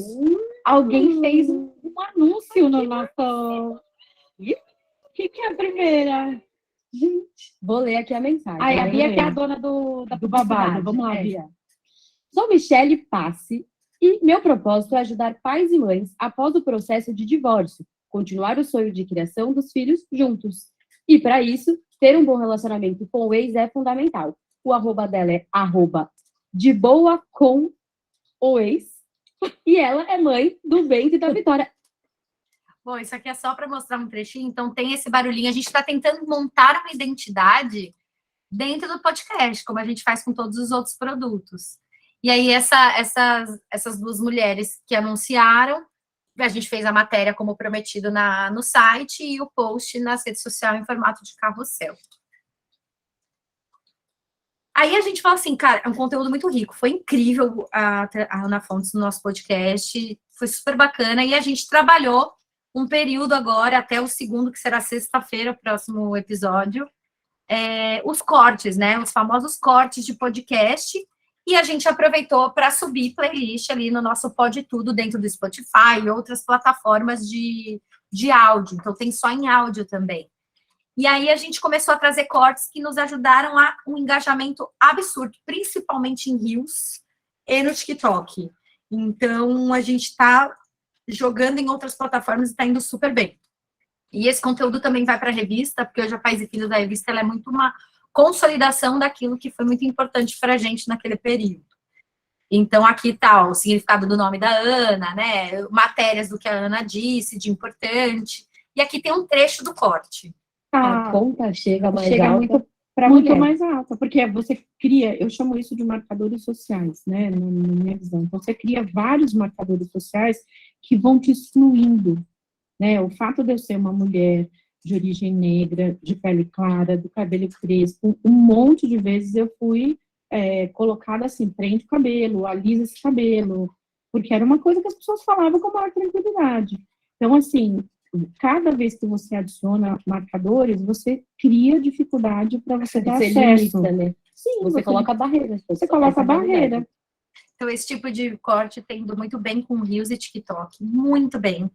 Speaker 8: Alguém fez um anúncio no nosso...
Speaker 6: O que é a primeira?
Speaker 8: Gente, vou ler aqui a mensagem.
Speaker 6: Ai,
Speaker 8: a Bia que é a dona do
Speaker 6: babado. Vamos lá, Bia.
Speaker 8: Sou Michele Passe e meu propósito é ajudar pais e mães após o processo de divórcio, continuar o sonho de criação dos filhos juntos. E, para isso, ter um bom relacionamento com o ex é fundamental. O arroba dela é @deboacom_o_ex, e ela é mãe do Bento e da Vitória.
Speaker 2: Bom, isso aqui é só para mostrar um trechinho, então tem esse barulhinho. A gente está tentando montar uma identidade dentro do podcast, como a gente faz com todos os outros produtos. E aí, essas duas mulheres que anunciaram, a gente fez a matéria como prometido no site e o post nas redes sociais em formato de carrossel. Aí a gente fala assim, cara, é um conteúdo muito rico. Foi incrível a Ana Fontes no nosso podcast, foi super bacana. E a gente trabalhou um período agora, até o segundo, que será sexta-feira, o próximo episódio, os cortes, né? Os famosos cortes de podcast. E a gente aproveitou para subir playlist ali no nosso Pode Tudo, dentro do Spotify e outras plataformas de áudio. Então, tem só em áudio também. E aí, a gente começou a trazer cortes que nos ajudaram a um engajamento absurdo, principalmente em Reels e no TikTok. Então, a gente está jogando em outras plataformas e está indo super bem. E esse conteúdo também vai para a revista, porque hoje a Pais e Filhos da revista ela é muito uma consolidação daquilo que foi muito importante para a gente naquele período. Então, aqui está o significado do nome da Ana, né? Matérias do que a Ana disse, de importante. E aqui tem um trecho do corte.
Speaker 8: A conta chega mais
Speaker 9: chega
Speaker 8: alta
Speaker 9: muito
Speaker 8: para
Speaker 9: muito
Speaker 8: mulher.
Speaker 9: mais alta, porque você cria, eu chamo isso de marcadores sociais, né, na minha visão. Então, você cria vários marcadores sociais que vão te excluindo, né? O fato de eu ser uma mulher de origem negra, de pele clara, do cabelo crespo, um monte de vezes eu fui colocada assim, prende o cabelo, alisa esse cabelo, porque era uma coisa que as pessoas falavam com maior tranquilidade. Então, assim, cada vez que você adiciona marcadores, você cria dificuldade para você ter acesso.
Speaker 8: Limita, né?
Speaker 9: Sim,
Speaker 8: Você coloca barreiras.
Speaker 9: Você coloca barreira.
Speaker 2: Então, esse tipo de corte tem ido muito bem com Reels e TikTok. Muito bem.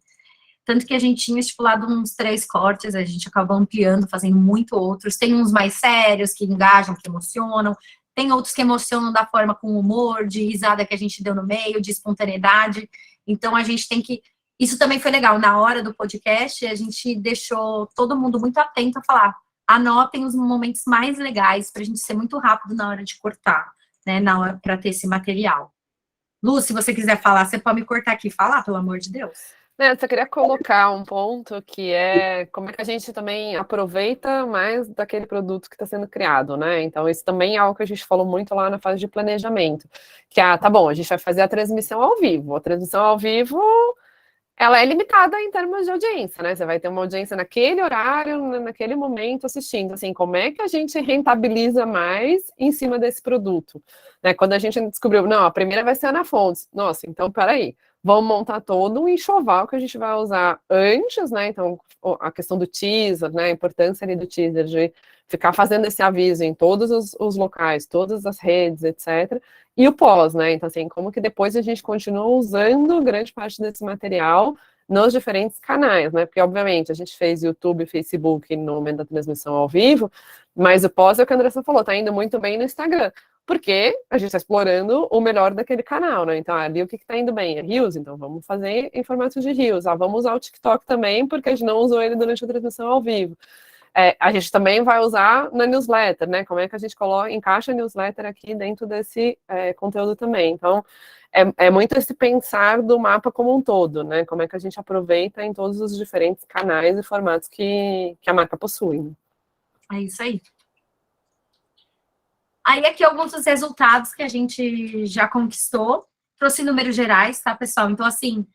Speaker 2: Tanto que a gente tinha estipulado uns 3 cortes, a gente acabou ampliando, fazendo muito outros. Tem uns mais sérios, que engajam, que emocionam. Tem outros que emocionam da forma com humor, de risada que a gente deu no meio, de espontaneidade. Então, a gente tem que... Isso também foi legal. Na hora do podcast, a gente deixou todo mundo muito atento a falar. Anotem os momentos mais legais para a gente ser muito rápido na hora de cortar, né? Na hora para ter esse material. Lu, se você quiser falar, você pode me cortar aqui e falar, pelo amor de Deus.
Speaker 3: Eu só queria colocar um ponto que é como é que a gente também aproveita mais daquele produto que está sendo criado, né? Então, isso também é algo que a gente falou muito lá na fase de planejamento. Que, tá bom, a gente vai fazer a transmissão ao vivo. A transmissão ao vivo, ela é limitada em termos de audiência, né? Você vai ter uma audiência naquele horário, naquele momento assistindo. Assim, como é que a gente rentabiliza mais em cima desse produto? Né? Quando a gente descobriu, não, a primeira vai ser a Ana Fontes. Nossa, então, peraí. Vamos montar todo um enxoval que a gente vai usar antes, né? Então, a questão do teaser, né? A importância ali do teaser, de ficar fazendo esse aviso em todos os locais, todas as redes, etc. E o pós, né? Então, assim, como que depois a gente continua usando grande parte desse material nos diferentes canais, né? Porque, obviamente, a gente fez YouTube e Facebook no momento da transmissão ao vivo, mas o pós é o que a Andressa falou, tá indo muito bem no Instagram. Porque a gente está explorando o melhor daquele canal, né? Então, ali o que está indo bem? É Reels, então vamos fazer em formato de Reels. Vamos usar o TikTok também, porque a gente não usou ele durante a transmissão ao vivo. A gente também vai usar na newsletter, né? Como é que a gente encaixa a newsletter aqui dentro desse conteúdo também. Então, é muito esse pensar do mapa como um todo, né? Como é que a gente aproveita em todos os diferentes canais e formatos que a marca possui. Né?
Speaker 2: É isso aí. Aí, aqui alguns dos resultados que a gente já conquistou. Trouxe números gerais, tá, pessoal? Então, assim,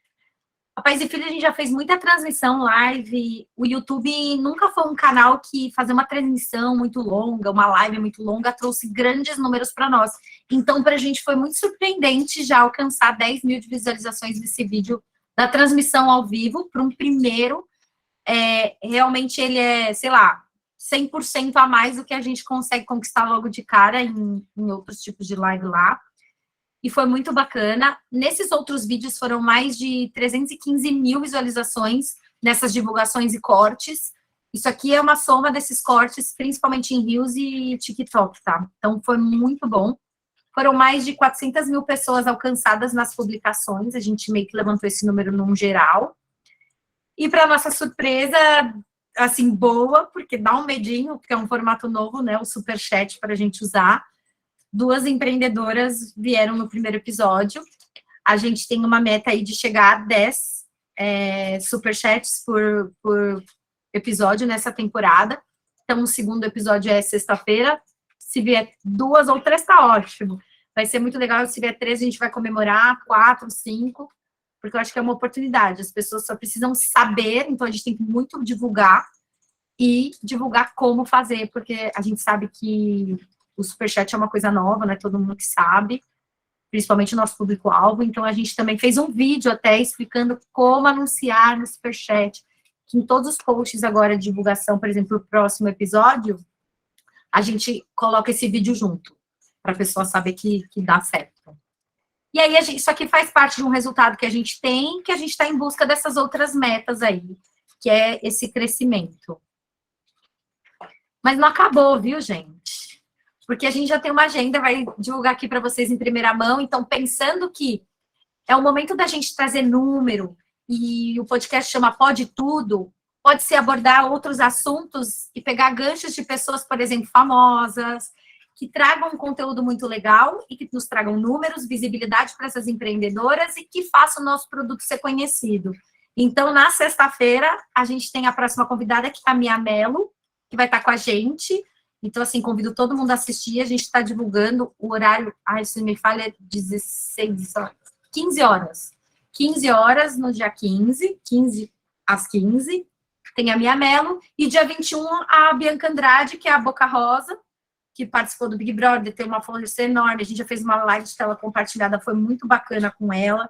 Speaker 2: a Pais e Filhos, a gente já fez muita transmissão live. O YouTube nunca foi um canal que fazer uma transmissão muito longa, uma live muito longa, trouxe grandes números para nós. Então, para a gente foi muito surpreendente já alcançar 10 mil de visualizações desse vídeo da transmissão ao vivo para um primeiro. Realmente, ele é, sei lá, 100% a mais do que a gente consegue conquistar logo de cara em outros tipos de live lá. E foi muito bacana. Nesses outros vídeos foram mais de 315 mil visualizações nessas divulgações e cortes. Isso aqui é uma soma desses cortes, principalmente em Reels e TikTok, tá? Então, foi muito bom. Foram mais de 400 mil pessoas alcançadas nas publicações. A gente meio que levantou esse número num geral. E para nossa surpresa, assim, boa, porque dá um medinho, porque é um formato novo, né? O Superchat para a gente usar. 2 empreendedoras vieram no primeiro episódio. A gente tem uma meta aí de chegar a 10 Superchats por episódio nessa temporada. Então, o segundo episódio é sexta-feira. Se vier 2 ou 3, tá ótimo. Vai ser muito legal. Se vier 3, a gente vai comemorar, 4, 5, porque eu acho que é uma oportunidade. As pessoas só precisam saber, então a gente tem que muito divulgar e divulgar como fazer, porque a gente sabe que o Superchat é uma coisa nova, né? Todo mundo que sabe, principalmente o nosso público-alvo. Então, a gente também fez um vídeo até explicando como anunciar no Superchat, que em todos os posts agora de divulgação, por exemplo, o próximo episódio, a gente coloca esse vídeo junto, para a pessoa saber que dá certo. E aí, isso aqui faz parte de um resultado que a gente tem, que a gente está em busca dessas outras metas aí, que é esse crescimento. Mas não acabou, viu, gente? Porque a gente já tem uma agenda, vai divulgar aqui para vocês em primeira mão, então pensando que é o momento da gente trazer número, e o podcast chama Pode Tudo, pode-se abordar outros assuntos e pegar ganchos de pessoas, por exemplo, famosas, que tragam um conteúdo muito legal e que nos tragam números, visibilidade para essas empreendedoras e que façam o nosso produto ser conhecido. Então, na sexta-feira, a gente tem a próxima convidada, que é a Mia Mello, que vai estar com a gente. Então, assim, convido todo mundo a assistir. A gente está divulgando o horário, se me falha, é 15 horas. 15 horas no dia 15 às 15, tem a Mia Mello. E dia 21, a Bianca Andrade, que é a Boca Rosa, que participou do Big Brother, tem uma força enorme. A gente já fez uma live de tela compartilhada, foi muito bacana com ela.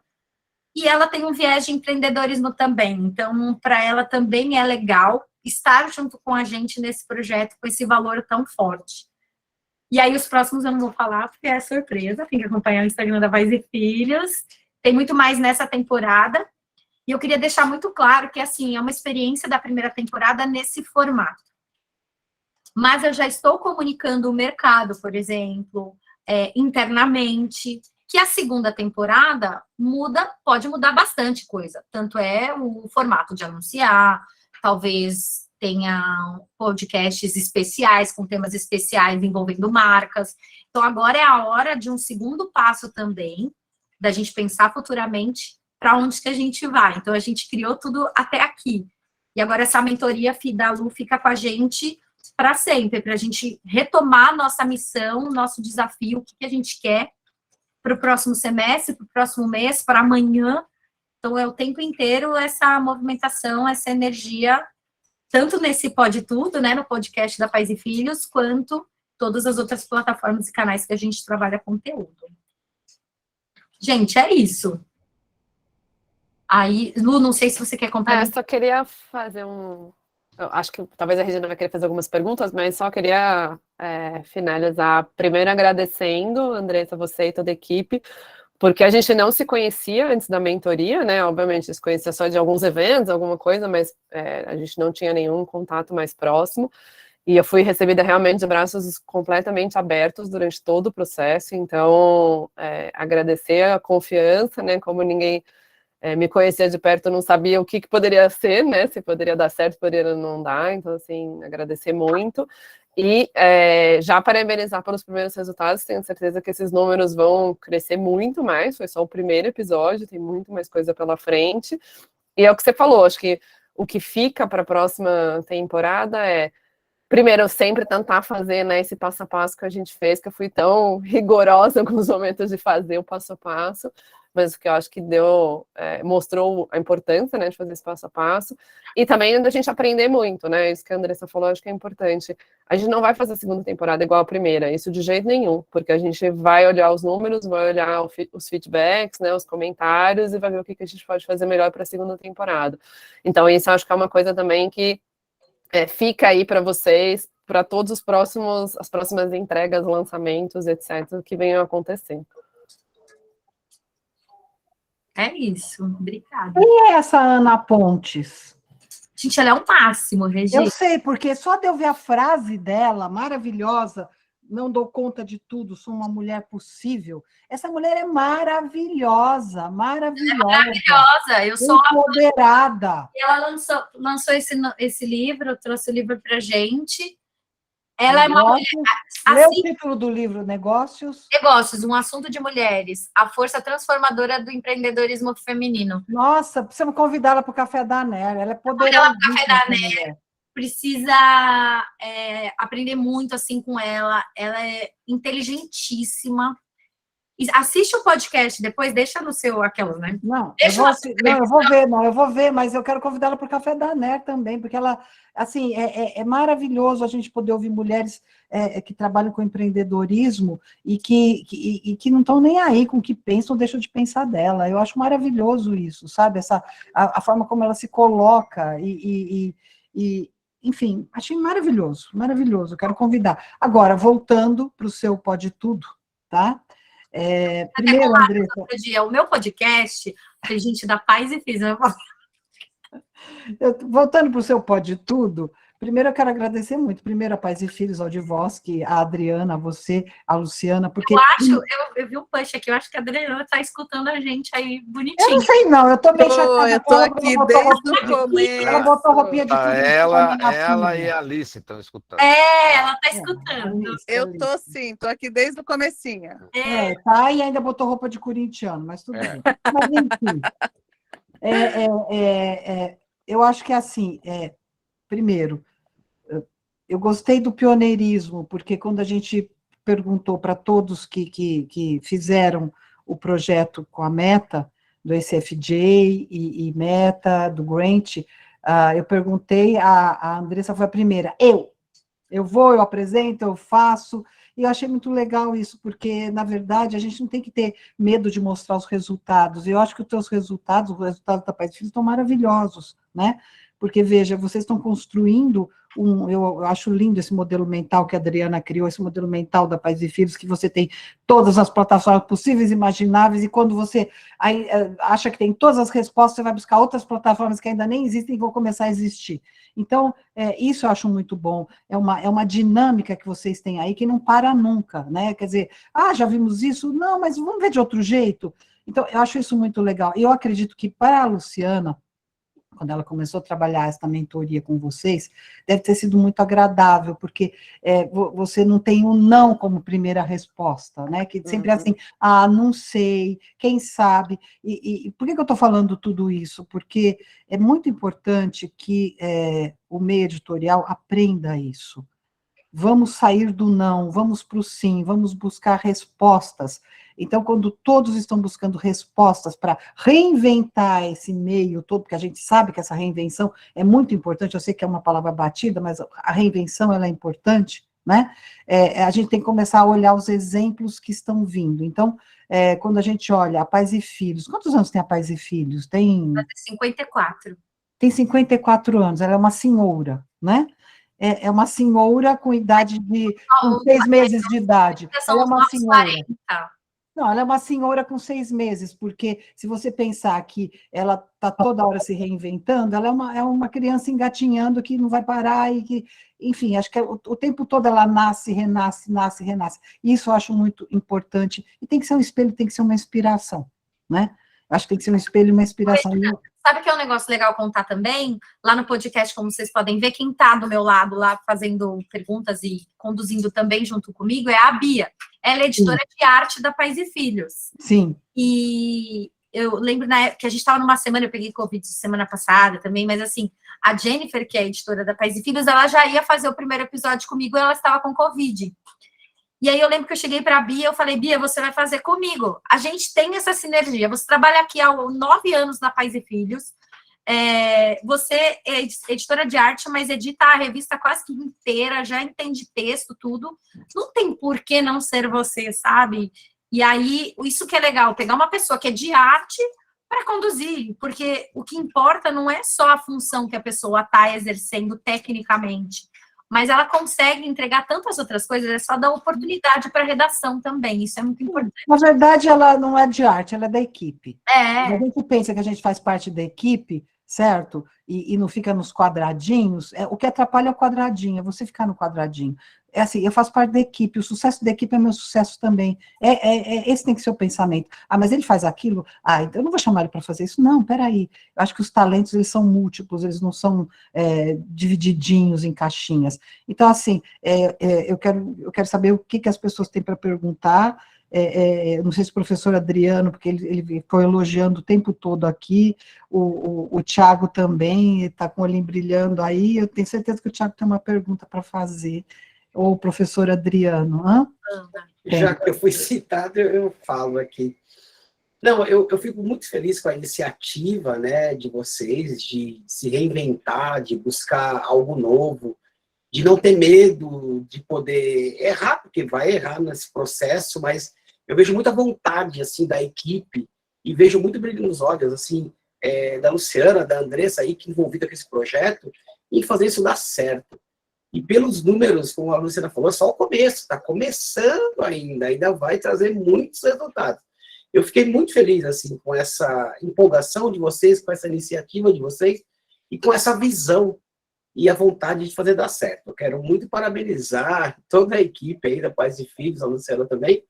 Speaker 2: E ela tem um viés de empreendedorismo também. Então, para ela também é legal estar junto com a gente nesse projeto, com esse valor tão forte. E aí, os próximos eu não vou falar, porque é surpresa, tem que acompanhar o Instagram da Pais e Filhos. Tem muito mais nessa temporada. E eu queria deixar muito claro que, assim, é uma experiência da primeira temporada nesse formato. Mas eu já estou comunicando o mercado, por exemplo, internamente, que a segunda temporada pode mudar bastante coisa. Tanto é o formato de anunciar, talvez tenha podcasts especiais, com temas especiais envolvendo marcas. Então, agora é a hora de um segundo passo também, da gente pensar futuramente para onde que a gente vai. Então, a gente criou tudo até aqui. E agora essa mentoria da Lu fica com a gente para sempre, para a gente retomar nossa missão, nosso desafio, o que a gente quer para o próximo semestre, para o próximo mês, para amanhã. Então, é o tempo inteiro essa movimentação, essa energia, tanto nesse Pode Tudo, né, no podcast da Pais e Filhos, quanto todas as outras plataformas e canais que a gente trabalha conteúdo. Gente, é isso. Aí, Lu, não sei se você quer complementar.
Speaker 3: Eu só queria fazer eu acho que talvez a Regina vai querer fazer algumas perguntas, mas só queria finalizar primeiro agradecendo, Andressa, você e toda a equipe, porque a gente não se conhecia antes da mentoria, né? Obviamente, se conhecia só de alguns eventos, alguma coisa, mas a gente não tinha nenhum contato mais próximo. E eu fui recebida realmente de braços completamente abertos durante todo o processo. Então, agradecer a confiança, né? Como ninguém me conhecia de perto, eu não sabia o que poderia ser, né? Se poderia dar certo, poderia não dar. Então, assim, agradecer muito. E já parabenizar pelos primeiros resultados. Tenho certeza que esses números vão crescer muito mais. Foi só o primeiro episódio, tem muito mais coisa pela frente. E é o que você falou, acho que o que fica para a próxima temporada primeiro, eu sempre tentar fazer, né, esse passo a passo que a gente fez, que eu fui tão rigorosa com os momentos de fazer o passo a passo, mas o que eu acho que mostrou a importância, né, de fazer esse passo a passo, e também da gente aprender muito, né, isso que a Andressa falou, acho que é importante. A gente não vai fazer a segunda temporada igual a primeira, isso de jeito nenhum, porque a gente vai olhar os números, vai olhar os feedbacks, né, os comentários, e vai ver o que a gente pode fazer melhor para a segunda temporada. Então, isso eu acho que é uma coisa também que fica aí para vocês, para todos as próximas entregas, lançamentos, etc., que venham acontecendo.
Speaker 2: É isso, obrigada.
Speaker 1: E essa Ana Pontes?
Speaker 2: Gente, ela é o máximo, Regina.
Speaker 1: Eu sei, porque só de eu ver a frase dela, maravilhosa, não dou conta de tudo, sou uma mulher possível. Essa mulher é maravilhosa,
Speaker 2: Maravilhosa, eu sou
Speaker 1: empoderada.
Speaker 2: Ela lançou esse livro, trouxe o livro pra gente. Ela é uma mulher.
Speaker 1: Lê o título do livro, Negócios.
Speaker 2: Negócios, um assunto de mulheres, a força transformadora do empreendedorismo feminino.
Speaker 1: Nossa, precisamos convidá-la para o Café da NER, ela é poderosa.
Speaker 2: Café da NER, precisa aprender muito assim com ela, ela é inteligentíssima. Assiste o podcast depois, deixa no seu aquelas, né?
Speaker 1: Eu vou ver, mas eu quero convidá-la para o Café da NER também, porque ela, assim, é maravilhoso a gente poder ouvir mulheres que trabalham com empreendedorismo e que não estão nem aí com o que pensam, deixam de pensar dela. Eu acho maravilhoso isso, sabe? A forma como ela se coloca enfim, achei maravilhoso, maravilhoso, quero convidar. Agora, voltando para o seu Pode Tudo, tá? Primeiro, Andressa...
Speaker 2: O meu podcast, tem gente da Paz e Filhos.
Speaker 1: Voltando para o seu Pode Tudo, primeiro eu quero agradecer muito, primeiro a Paz e Filhos, ao Divosky, a Adriana, a você, a Luciana, porque...
Speaker 2: Eu vi um push aqui, eu acho que a Adriana está escutando a gente aí bonitinho.
Speaker 1: Eu não sei não, eu estou bem chateada.
Speaker 10: Eu estou aqui desde o começo.
Speaker 1: Ela botou roupinha de tudo.
Speaker 11: Ela e a Alice estão escutando.
Speaker 2: Ela está escutando.
Speaker 10: Eu estou sim, estou aqui desde o comecinho.
Speaker 1: Tá, e ainda botou roupa de corintiano, mas tudo bem. Mas enfim, eu acho que assim, primeiro, eu gostei do pioneirismo, porque quando a gente perguntou para todos que fizeram o projeto com a Meta, do ECFJ e Meta, do Grant, eu perguntei, a Andressa foi a primeira, eu vou, eu apresento, eu faço, e eu achei muito legal isso, porque, na verdade, a gente não tem que ter medo de mostrar os resultados, e eu acho que os teus resultados, os resultados da Paz e Filhos estão maravilhosos, né? Porque, veja, vocês estão construindo eu acho lindo esse modelo mental que a Adriana criou, esse modelo mental da Paz e Filhos, que você tem todas as plataformas possíveis e imagináveis, e quando você acha que tem todas as respostas, você vai buscar outras plataformas que ainda nem existem e vão começar a existir. Então, isso eu acho muito bom, é uma dinâmica que vocês têm aí que não para nunca, né? Quer dizer, já vimos isso? Não, mas vamos ver de outro jeito. Então, eu acho isso muito legal. E eu acredito que para a Luciana, quando ela começou a trabalhar essa mentoria com vocês, deve ter sido muito agradável, porque você não tem o não como primeira resposta, né? Que sempre é assim, não sei, quem sabe. E por que eu estou falando tudo isso? Porque é muito importante que o meio editorial aprenda isso. Vamos sair do não, vamos para o sim, vamos buscar respostas. Então, quando todos estão buscando respostas para reinventar esse meio todo, porque a gente sabe que essa reinvenção é muito importante, eu sei que é uma palavra batida, mas a reinvenção ela é importante, né? A gente tem que começar a olhar os exemplos que estão vindo. Então, quando a gente olha a Paz e Filhos, quantos anos tem a Paz e Filhos? Tem
Speaker 2: 54.
Speaker 1: Tem 54 anos, ela é uma senhora, né? É uma senhora com idade com 6 meses de idade. Ela é uma senhora. 40. Não, ela é uma senhora com 6 meses, porque se você pensar que ela está toda hora se reinventando, ela é uma criança engatinhando que não vai parar e que, enfim, acho que o tempo todo ela nasce, renasce, nasce, renasce. Isso eu acho muito importante. E tem que ser um espelho, tem que ser uma inspiração, né? Acho que tem que ser um espelho e uma inspiração.
Speaker 2: Sabe que é um negócio legal contar também? Lá no podcast, como vocês podem ver, quem está do meu lado lá fazendo perguntas e conduzindo também junto comigo é a Bia. Ela é editora de arte da Paz e Filhos.
Speaker 1: Sim.
Speaker 2: E eu lembro na época que a gente estava numa semana, eu peguei Covid semana passada também, mas assim, a Jennifer, que é editora da Paz e Filhos, ela já ia fazer o primeiro episódio comigo e ela estava com Covid. E aí eu lembro que eu cheguei para a Bia, eu falei, Bia, você vai fazer comigo. A gente tem essa sinergia. Você trabalha aqui há 9 anos na Paz e Filhos. Você é editora de arte, mas edita a revista quase que inteira, já entende texto, tudo. Não tem por que não ser você, sabe? E aí, isso que é legal, pegar uma pessoa que é de arte para conduzir, porque o que importa não é só a função que a pessoa está exercendo tecnicamente, mas ela consegue entregar tantas outras coisas, é só dar oportunidade para a redação também, isso é muito importante.
Speaker 1: Na verdade, ela não é de arte, ela é da equipe. A gente pensa que a gente faz parte da equipe, certo? E não fica nos quadradinhos, o que atrapalha é o quadradinho, é você ficar no quadradinho. é assim, eu faço parte da equipe, o sucesso da equipe é meu sucesso também. Esse tem que ser o pensamento. Ah, mas ele faz aquilo? Ah, então eu não vou chamar ele para fazer isso. Não, peraí. Eu acho que os talentos, eles são múltiplos, eles não são divididinhos em caixinhas. Então, assim, eu quero saber o que as pessoas têm para perguntar. Não sei se o professor Adriano, porque ele ficou elogiando o tempo todo aqui, o Thiago também está com o olhinho brilhando aí, eu tenho certeza que o Thiago tem uma pergunta para fazer, ou o professor Adriano.
Speaker 12: Já que eu fui citado, eu falo aqui. Não, eu fico muito feliz com a iniciativa, né, de vocês, de se reinventar, de buscar algo novo, de não ter medo de poder errar, porque vai errar nesse processo, mas eu vejo muita vontade, assim, da equipe, e vejo muito brilho nos olhos, assim, da Luciana, da Andressa aí, que envolvida com esse projeto, em fazer isso dar certo. E pelos números, como a Luciana falou, é só o começo, está começando ainda vai trazer muitos resultados. Eu fiquei muito feliz, assim, com essa empolgação de vocês, com essa iniciativa de vocês, e com essa visão e a vontade de fazer dar certo. Eu quero muito parabenizar toda a equipe aí da Pais e Filhos, a Luciana também,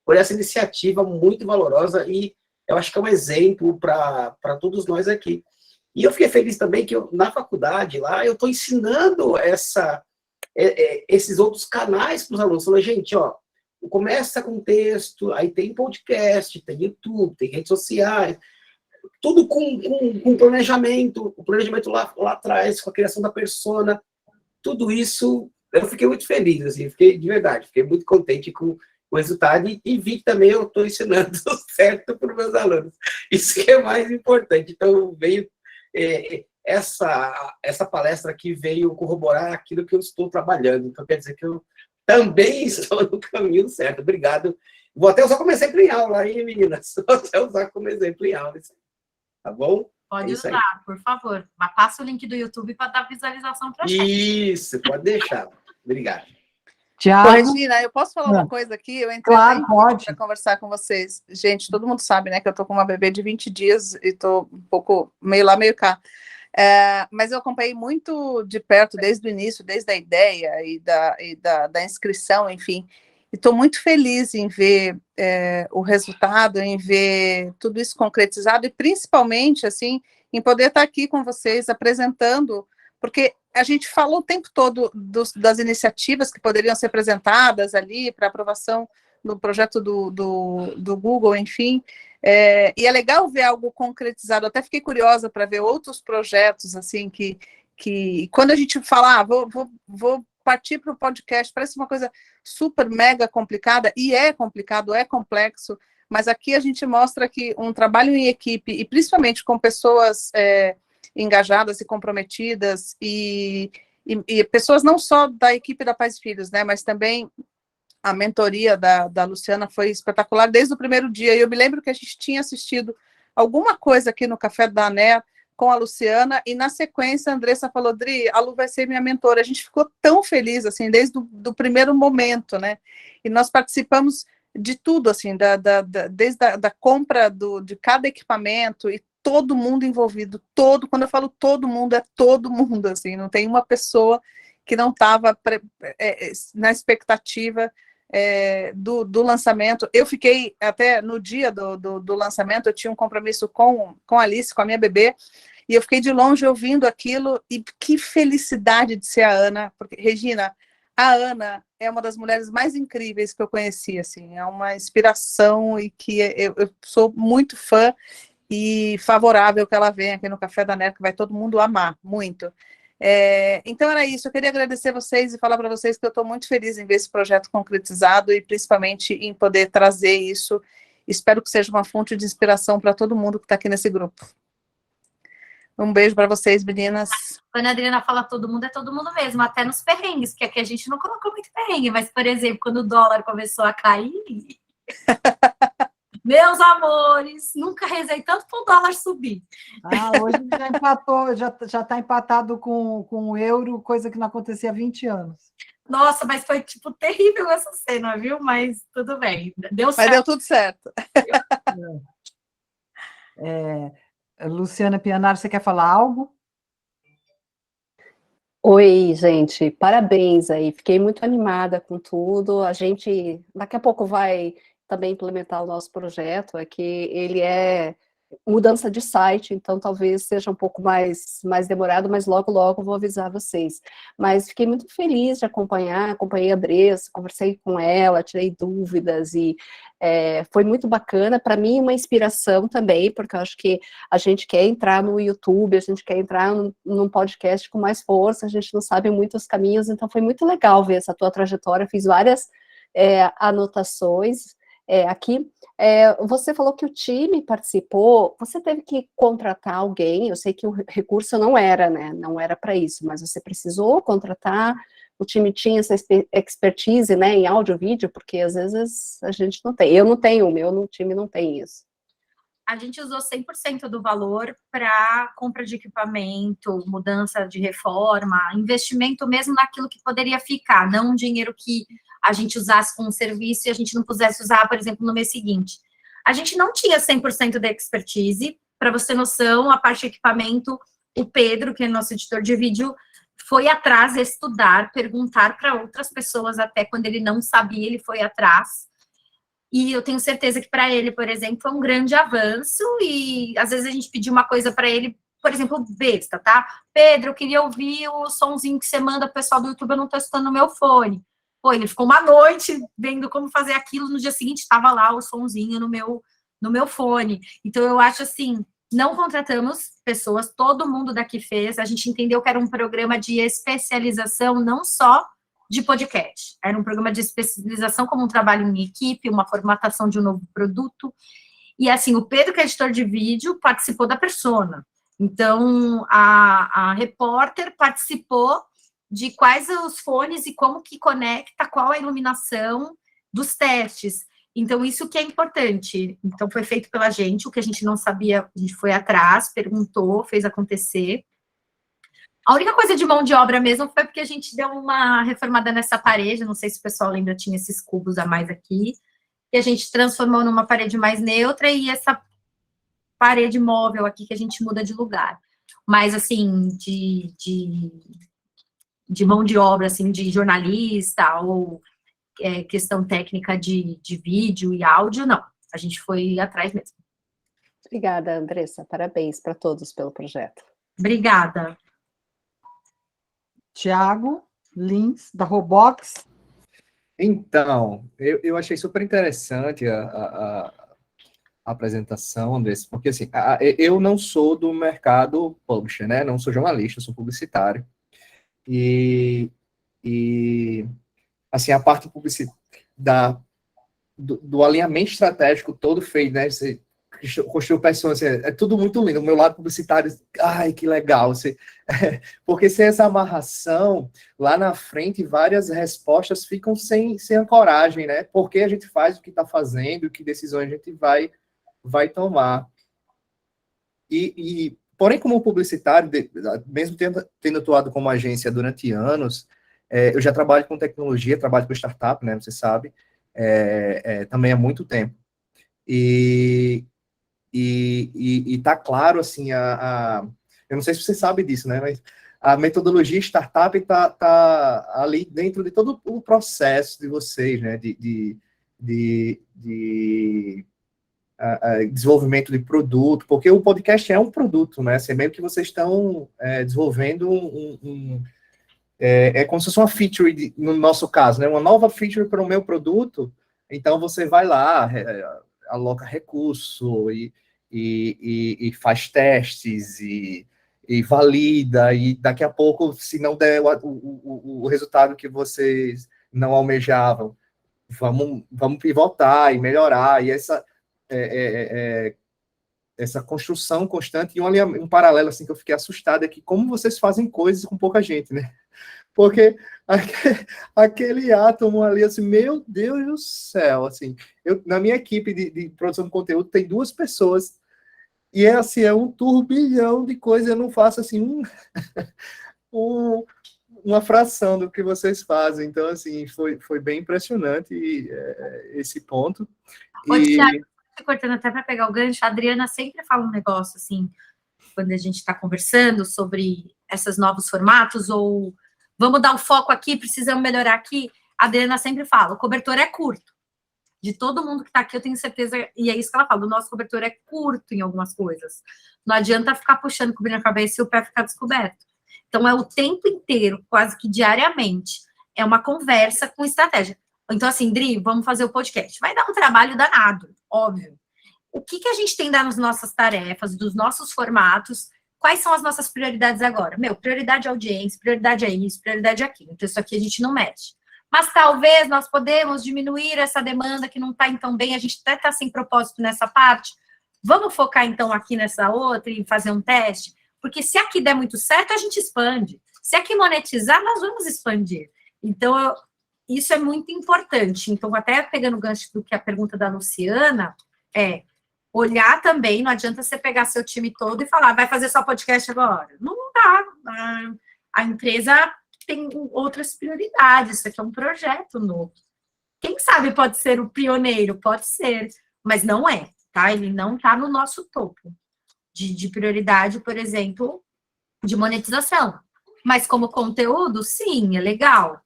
Speaker 12: por essa iniciativa muito valorosa, e eu acho que é um exemplo para todos nós aqui. E eu fiquei feliz também que na faculdade, lá, eu estou ensinando esses outros canais para os alunos. Falei, gente, ó, começa com texto, aí tem podcast, tem YouTube, tem redes sociais, tudo com planejamento, o planejamento lá atrás, com a criação da persona, tudo isso, eu fiquei muito feliz, assim, de verdade, fiquei muito contente com o resultado, e vi que também eu estou ensinando certo para os meus alunos. Isso que é mais importante. Então, veio essa palestra aqui veio corroborar aquilo que eu estou trabalhando. Então, quer dizer que eu também estou no caminho certo. Obrigado. Vou até usar como exemplo em aula, hein, meninas? Vou até usar como exemplo em aula. Tá bom?
Speaker 2: Pode usar, por favor. Mas passa o link do YouTube para dar visualização para a gente.
Speaker 12: Isso, pode deixar. Obrigado.
Speaker 10: Ô, Regina, eu posso falar uma coisa aqui? Eu entrei para conversar com vocês. Gente, todo mundo sabe, né, que eu tô com uma bebê de 20 dias e tô um pouco meio lá, meio cá. Mas eu acompanhei muito de perto desde o início, desde a ideia e da inscrição, enfim. E estou muito feliz em ver o resultado, em ver tudo isso concretizado e, principalmente, assim, em poder estar aqui com vocês apresentando, porque a gente falou o tempo todo das iniciativas que poderiam ser apresentadas ali para aprovação no projeto do Google, enfim, e é legal ver algo concretizado. Até fiquei curiosa para ver outros projetos, assim, que quando a gente fala, vou partir para o podcast, parece uma coisa super mega complicada, e é complicado, é complexo, mas aqui a gente mostra que um trabalho em equipe, e principalmente com pessoas engajadas e comprometidas, e pessoas não só da equipe da Pais e Filhos, né, mas também a mentoria da Luciana foi espetacular desde o primeiro dia, e eu me lembro que a gente tinha assistido alguma coisa aqui no Café da ANER com a Luciana, e na sequência a Andressa falou, Dri, a Lu vai ser minha mentora. A gente ficou tão feliz, assim, desde o primeiro momento, né, e nós participamos de tudo, assim, desde a compra de cada equipamento, e todo mundo envolvido, quando eu falo todo mundo, é todo mundo, assim, não tem uma pessoa que não estava na expectativa do lançamento. Eu fiquei, até no dia do lançamento, eu tinha um compromisso com a Alice, com a minha bebê, e eu fiquei de longe ouvindo aquilo, e que felicidade de ser a Ana, porque, Regina, a Ana é uma das mulheres mais incríveis que eu conheci, assim, é uma inspiração, e que eu sou muito fã, e favorável que ela venha aqui no Café da NER, que vai todo mundo amar, muito. Então era isso, eu queria agradecer vocês e falar para vocês que eu estou muito feliz em ver esse projeto concretizado e principalmente em poder trazer isso. Espero que seja uma fonte de inspiração para todo mundo que está aqui nesse grupo. Um beijo para vocês, meninas.
Speaker 2: Quando a Adriana fala todo mundo, é todo mundo mesmo, até nos perrengues, porque aqui a gente não colocou muito perrengue, mas, por exemplo, quando o dólar começou a cair... Meus amores, nunca rezei tanto para o dólar subir.
Speaker 1: Hoje já empatou, já está empatado com o euro, coisa que não acontecia há 20 anos.
Speaker 2: Nossa, mas foi, tipo, terrível essa cena, viu? Mas tudo bem, deu certo.
Speaker 10: Mas deu tudo certo.
Speaker 1: Luciana Pianaro, você quer falar algo?
Speaker 13: Oi, gente, parabéns aí. Fiquei muito animada com tudo. A gente daqui a pouco vai também implementar o nosso projeto. Aqui ele é mudança de site, então talvez seja um pouco mais demorado, mas logo vou avisar vocês. Mas fiquei muito feliz de acompanhar, acompanhei a Bressa, conversei com ela, tirei dúvidas e foi muito bacana. Para mim, uma inspiração também, porque eu acho que a gente quer entrar no YouTube, a gente quer entrar num podcast com mais força, a gente não sabe muitos caminhos, então foi muito legal ver essa tua trajetória, fiz várias anotações aqui. Você falou que o time participou, você teve que contratar alguém, eu sei que o recurso não era, né, não era para isso, mas você precisou contratar, o time tinha essa expertise, né, em áudio e vídeo, porque às vezes a gente não tem, eu não tenho, o meu time não tem isso.
Speaker 2: A gente usou 100% do valor para compra de equipamento, mudança de reforma, investimento mesmo naquilo que poderia ficar, não um dinheiro que a gente usasse com um serviço e a gente não pudesse usar, por exemplo, no mês seguinte. A gente não tinha 100% da expertise, para você ter noção, a parte de equipamento, o Pedro, que é nosso editor de vídeo, foi atrás estudar, perguntar para outras pessoas, até quando ele não sabia, ele foi atrás. E eu tenho certeza que para ele, por exemplo, foi um grande avanço, e às vezes a gente pediu uma coisa para ele, por exemplo, besta, tá? Pedro, eu queria ouvir o sonzinho que você manda pro pessoal do YouTube, eu não estou escutando no meu fone. Pô, ele ficou uma noite vendo como fazer aquilo, no dia seguinte estava lá o sonzinho no meu fone. Então, eu acho assim, não contratamos pessoas, todo mundo daqui fez, a gente entendeu que era um programa de especialização, não só de podcast. Era um programa de especialização como um trabalho em equipe, uma formatação de um novo produto. E, assim, o Pedro, que é editor de vídeo, participou da persona. Então, a repórter participou de quais os fones e como que conecta, qual a iluminação dos testes. Então, isso que é importante. Então, foi feito pela gente, o que a gente não sabia, a gente foi atrás, perguntou, fez acontecer. A única coisa de mão de obra mesmo foi porque a gente deu uma reformada nessa parede, não sei se o pessoal lembra, tinha esses cubos a mais aqui, que a gente transformou numa parede mais neutra e essa parede móvel aqui que a gente muda de lugar. Mas, assim, de mão de obra, assim, de jornalista ou questão técnica de vídeo e áudio, não. A gente foi atrás mesmo.
Speaker 13: Obrigada, Andressa. Parabéns para todos pelo projeto.
Speaker 2: Obrigada.
Speaker 1: Tiago Lins, da Robox.
Speaker 14: Então, eu achei super interessante a apresentação, Andressa, porque assim, eu não sou do mercado publisher, né? Não sou jornalista, sou publicitário. E assim, a parte do alinhamento estratégico todo feito, né? Você construiu pessoas, assim, é tudo muito lindo. O meu lado publicitário, ai, que legal. Porque sem essa amarração, lá na frente, várias respostas ficam sem ancoragem, né? Porque a gente faz o que está fazendo, que decisões a gente vai tomar. Porém, como publicitário, mesmo tendo atuado como agência durante anos, eu já trabalho com tecnologia, trabalho com startup, né? Você sabe, também há muito tempo. E tá claro, assim, eu não sei se você sabe disso, né, mas a metodologia startup tá ali dentro de todo o processo de vocês, né, de desenvolvimento de produto, porque o podcast é um produto, né, assim, meio que vocês estão desenvolvendo como se fosse uma feature, no nosso caso, né, uma nova feature para o meu produto. Então você vai lá, aloca recurso e faz testes e valida, e daqui a pouco, se não der o resultado que vocês não almejavam, vamos pivotar e melhorar, e essa construção constante, e um paralelo assim que eu fiquei assustado é que como vocês fazem coisas com pouca gente, né? Porque aquele átomo ali, assim, meu Deus do céu, assim, na minha equipe de produção de conteúdo tem 2 pessoas, e assim, é um turbilhão de coisas, eu não faço, assim, uma fração do que vocês fazem, então, assim, foi bem impressionante esse ponto.
Speaker 2: Tiago, cortando até para pegar o gancho, a Adriana sempre fala um negócio, assim, quando a gente está conversando sobre esses novos formatos, ou vamos dar o foco aqui, precisamos melhorar aqui. A Adriana sempre fala, o cobertor é curto. De todo mundo que está aqui, eu tenho certeza, e é isso que ela fala, o nosso cobertor é curto em algumas coisas. Não adianta ficar puxando, cobrindo a cabeça e o pé ficar descoberto. Então, é o tempo inteiro, quase que diariamente, é uma conversa com estratégia. Então, assim, Dri, vamos fazer o podcast. Vai dar um trabalho danado, óbvio. O que a gente tem das nossas tarefas, dos nossos formatos, quais são as nossas prioridades agora? Prioridade é audiência, prioridade é isso, prioridade é aquilo. Então, isso aqui a gente não mexe. Mas talvez nós podemos diminuir essa demanda que não está tão bem, a gente até está sem propósito nessa parte. Vamos focar, então, aqui nessa outra e fazer um teste? Porque se aqui der muito certo, a gente expande. Se aqui monetizar, nós vamos expandir. Então, isso é muito importante. Então, até pegando o gancho do que a pergunta da Luciana, olhar também, não adianta você pegar seu time todo e falar, vai fazer só podcast agora. Não dá. A empresa tem outras prioridades, isso aqui é um projeto novo. Quem sabe pode ser o pioneiro, pode ser, mas não é, tá? Ele não está no nosso topo de prioridade, por exemplo, de monetização. Mas como conteúdo, sim, é legal.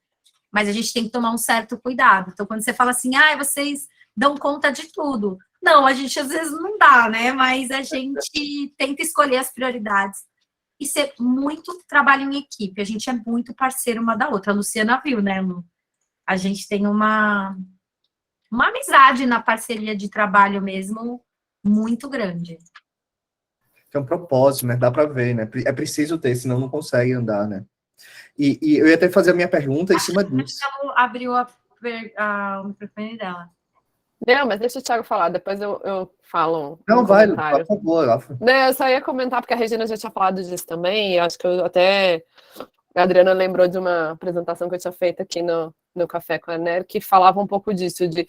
Speaker 2: Mas a gente tem que tomar um certo cuidado. Então, quando você fala assim, vocês dão conta de tudo. Não, a gente às vezes não dá, né? Mas a gente tenta escolher as prioridades e ser muito trabalho em equipe. A gente é muito parceiro uma da outra. A Luciana viu, né, Lu? A gente tem uma amizade na parceria de trabalho mesmo muito grande.
Speaker 14: É um propósito, né? Dá para ver, né? É preciso ter, senão não consegue andar, né? E eu ia até fazer a minha pergunta em cima disso.
Speaker 2: Ela abriu o microfone dela.
Speaker 3: Não, mas deixa o Thiago falar, depois eu falo.
Speaker 14: Não, vai, por favor.
Speaker 3: Não, eu só ia comentar, porque a Regina já tinha falado disso também, e acho que eu até... A Adriana lembrou de uma apresentação que eu tinha feito aqui no Café com a NER, que falava um pouco disso, de...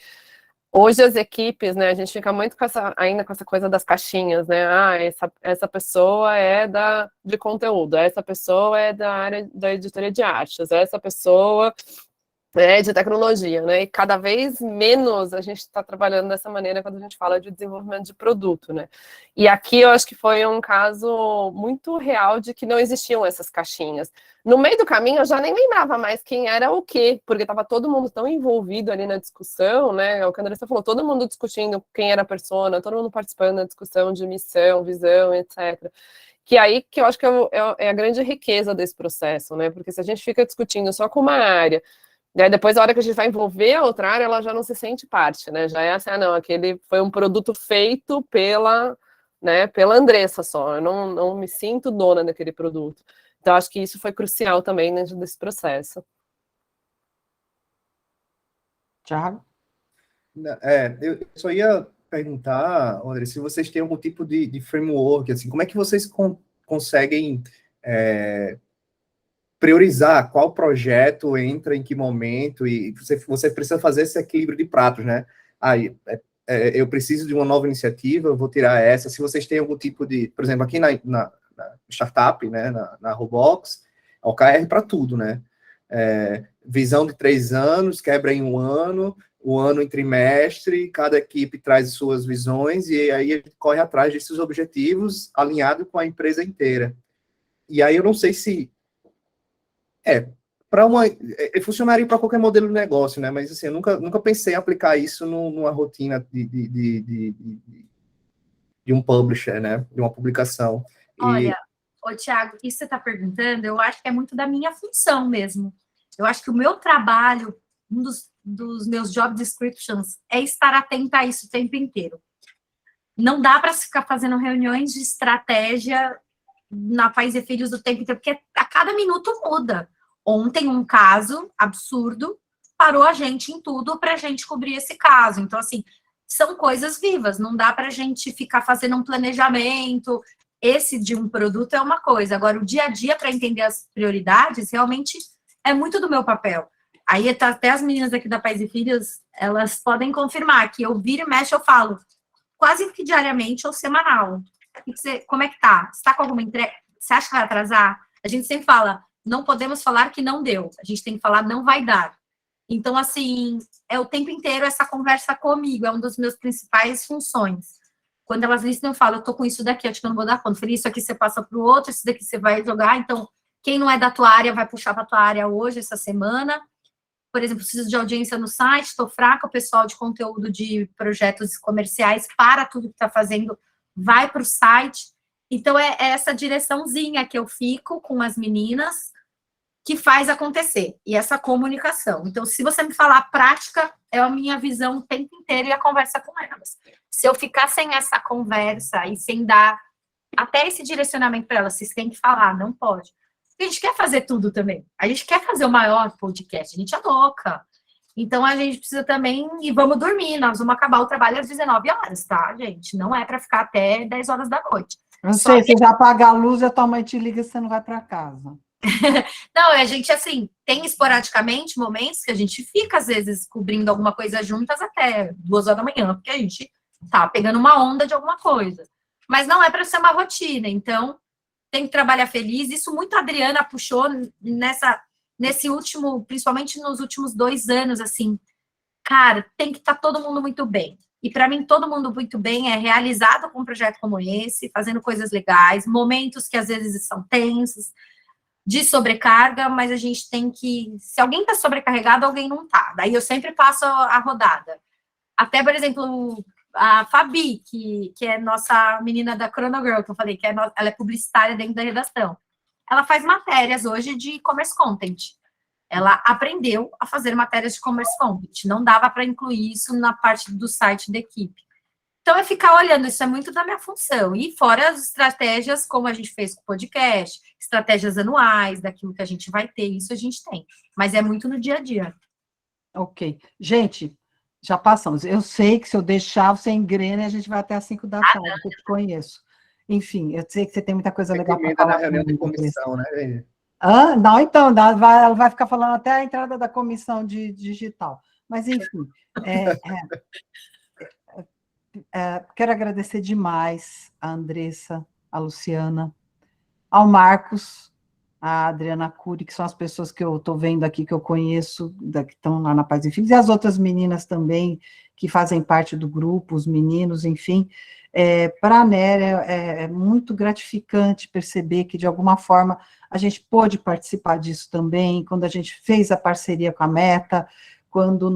Speaker 3: Hoje as equipes, né, a gente fica muito ainda com essa coisa das caixinhas, né, essa pessoa é de conteúdo, essa pessoa é da área da editoria de artes, essa pessoa de tecnologia, né, e cada vez menos a gente está trabalhando dessa maneira quando a gente fala de desenvolvimento de produto, né, e aqui eu acho que foi um caso muito real de que não existiam essas caixinhas. No meio do caminho eu já nem lembrava mais quem era o quê, porque estava todo mundo tão envolvido ali na discussão, né, o que a Andressa falou, todo mundo discutindo quem era a persona, todo mundo participando da discussão de missão, visão, etc., que aí que eu acho que é a grande riqueza desse processo, né, porque se a gente fica discutindo só com uma área, e aí depois, a hora que a gente vai envolver a outra área, ela já não se sente parte, né? Já é assim, não, aquele foi um produto feito pela Andressa só. Eu não me sinto dona daquele produto. Então, acho que isso foi crucial também dentro desse processo.
Speaker 1: Thiago?
Speaker 14: Eu só ia perguntar, André, se vocês têm algum tipo de framework, assim, como é que vocês conseguem... priorizar qual projeto entra em que momento, e você precisa fazer esse equilíbrio de pratos, né? Eu preciso de uma nova iniciativa, eu vou tirar essa. Se vocês têm algum tipo de, por exemplo, aqui na startup, né, na Robox, OKR para tudo, né? Visão de 3 anos, quebra em 1 ano, o ano em trimestre, cada equipe traz suas visões, e aí a gente corre atrás desses objetivos alinhado com a empresa inteira. E aí eu não sei se funcionaria para qualquer modelo de negócio, né? Mas assim, eu nunca pensei em aplicar isso numa rotina de um publisher, né? De uma publicação.
Speaker 2: Olha, Thiago, isso que você está perguntando, eu acho que é muito da minha função mesmo. Eu acho que o meu trabalho, um dos meus job descriptions, é estar atenta a isso o tempo inteiro. Não dá para ficar fazendo reuniões de estratégia na Pais e Filhos o tempo inteiro, porque a cada minuto muda. Ontem, um caso absurdo parou a gente em tudo para a gente cobrir esse caso. Então, assim, são coisas vivas, não dá para a gente ficar fazendo um planejamento. Esse de um produto é uma coisa. Agora, o dia a dia, para entender as prioridades, realmente é muito do meu papel. Aí, até as meninas aqui da Pais e Filhos, elas podem confirmar que eu viro e mexo, eu falo quase que diariamente ou semanal. Como é que tá? Você está com alguma entrega? Você acha que vai atrasar? A gente sempre fala, não podemos falar que não deu. A gente tem que falar, não vai dar. Então, assim, é o tempo inteiro essa conversa comigo. É uma das minhas principais funções. Quando elas listam, eu falo, eu tô com isso daqui, acho que eu não vou dar conta. Eu falei, isso aqui você passa para o outro, isso daqui você vai jogar. Então, Quem não é da tua área vai puxar para a tua área hoje, essa semana. Por exemplo, preciso de audiência no site, estou fraca, o pessoal de conteúdo de projetos comerciais para tudo que está fazendo, vai para o site. Então, é essa direçãozinha que eu fico com as meninas que faz acontecer, e essa comunicação. Então, se você me falar prática, é a minha visão o tempo inteiro e a conversa com elas. Se eu ficar sem essa conversa e sem dar até esse direcionamento para elas, vocês têm que falar, não pode. Porque a gente quer fazer tudo também. A gente quer fazer o maior podcast, a gente é louca. Então, a gente precisa também, e vamos dormir, nós vamos acabar o trabalho às 19 horas, tá, gente? Não é para ficar até 10 horas da noite.
Speaker 1: Não sei, você já apaga a luz e a tua mãe te liga e você não vai para casa.
Speaker 2: Não, a gente, assim, tem esporadicamente momentos que a gente fica, às vezes, cobrindo alguma coisa juntas até 2 horas da manhã, porque a gente tá pegando uma onda de alguma coisa. Mas não é para ser uma rotina, então tem que trabalhar feliz. Isso muito a Adriana puxou nesse último, principalmente nos últimos 2 anos, assim, cara, tem que estar todo mundo muito bem. E para mim, todo mundo muito bem é realizado com um projeto como esse, fazendo coisas legais, momentos que às vezes são tensos, de sobrecarga, mas a gente tem que... Se alguém está sobrecarregado, alguém não está. Daí eu sempre passo a rodada. Até, por exemplo, a Fabi, que é nossa menina da Chronogirl, que eu falei, ela é publicitária dentro da redação. Ela faz matérias hoje de e-commerce content. Ela aprendeu a fazer matérias de e-commerce content. Não dava para incluir isso na parte do site da equipe. Então, é ficar olhando, isso é muito da minha função. E fora as estratégias, como a gente fez com o podcast, estratégias anuais, daquilo que a gente vai ter, isso a gente tem. Mas é muito no dia a dia.
Speaker 1: Ok. Gente, já passamos. Eu sei que se eu deixar, você engrena e a gente vai até às 5 da tarde, que eu te conheço. Enfim, eu sei que você tem muita coisa legal para falar.
Speaker 14: Na reunião de comissão, né?
Speaker 1: Não, então, ela vai ficar falando até a entrada da comissão digital. Mas, enfim, quero agradecer demais a Andressa, a Luciana, ao Marcos, a Adriana Cury, que são as pessoas que eu estou vendo aqui, que eu conheço, que estão lá na Pais e Filhos, e as outras meninas também, que fazem parte do grupo, os meninos, enfim. Para a Néria é muito gratificante perceber que, de alguma forma, a gente pôde participar disso também, quando a gente fez a parceria com a Meta, quando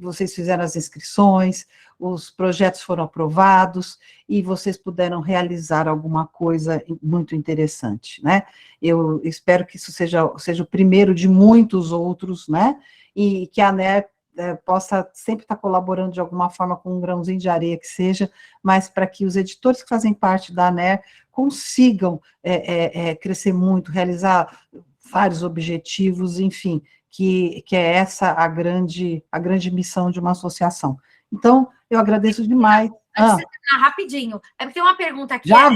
Speaker 1: vocês fizeram as inscrições, os projetos foram aprovados e vocês puderam realizar alguma coisa muito interessante, né? Eu espero que isso seja o primeiro de muitos outros, né? E que a NER possa sempre estar colaborando de alguma forma com um grãozinho de areia que seja, mas para que os editores que fazem parte da ANER consigam crescer muito, realizar vários objetivos, enfim, que é essa a grande missão de uma associação. Então, eu agradeço demais.
Speaker 2: Rapidinho, porque tem uma pergunta aqui.
Speaker 1: Já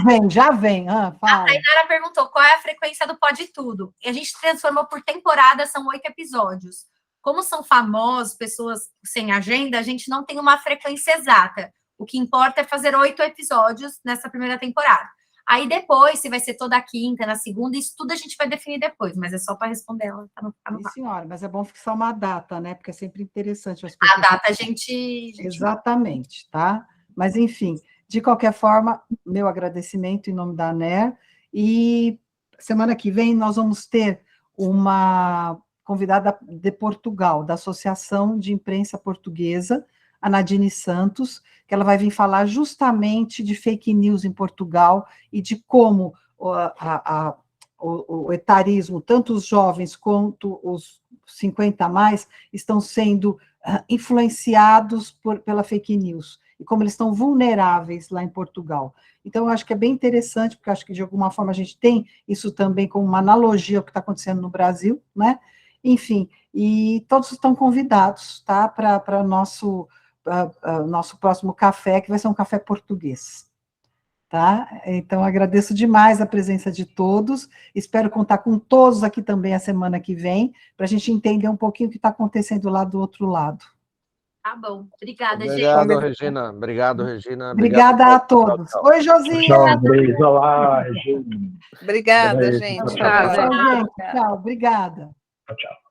Speaker 1: vem. Fala.
Speaker 2: A Inara perguntou qual é a frequência do Pode Tudo. E a gente transformou por temporada, são 8 episódios. Como são famosos, pessoas sem agenda, a gente não tem uma frequência exata. O que importa é fazer 8 episódios nessa primeira temporada. Aí depois, se vai ser toda a quinta, na segunda, isso tudo a gente vai definir depois, mas é só para responder ela.
Speaker 1: Sim, senhora, mas é bom fixar uma data, né? Porque é sempre interessante.
Speaker 2: A data a gente...
Speaker 1: Exatamente, tá? Mas, enfim, de qualquer forma, meu agradecimento em nome da ANER. E semana que vem nós vamos ter uma convidada de Portugal, da Associação de Imprensa Portuguesa, a Nadine Santos, que ela vai vir falar justamente de fake news em Portugal e de como o etarismo, tanto os jovens quanto os 50 a mais, estão sendo influenciados pela fake news, e como eles estão vulneráveis lá em Portugal. Então, eu acho que é bem interessante, porque acho que, de alguma forma, a gente tem isso também como uma analogia ao que está acontecendo no Brasil, né? Enfim, e todos estão convidados, tá? Para o nosso próximo café, que vai ser um café português, tá? Então, agradeço demais a presença de todos, espero contar com todos aqui também a semana que vem, para a gente entender um pouquinho o que está acontecendo lá do outro lado.
Speaker 2: Tá bom, obrigada,
Speaker 11: Obrigado,
Speaker 2: gente.
Speaker 11: Regina. Obrigado, Regina.
Speaker 1: Obrigada a todos.
Speaker 11: Tchau.
Speaker 1: Oi, Josinha.
Speaker 6: Tchau, beijo. Olá, Regina.
Speaker 10: Obrigada, gente.
Speaker 1: Tchau, gente. Tchau, obrigada.
Speaker 6: Tchau.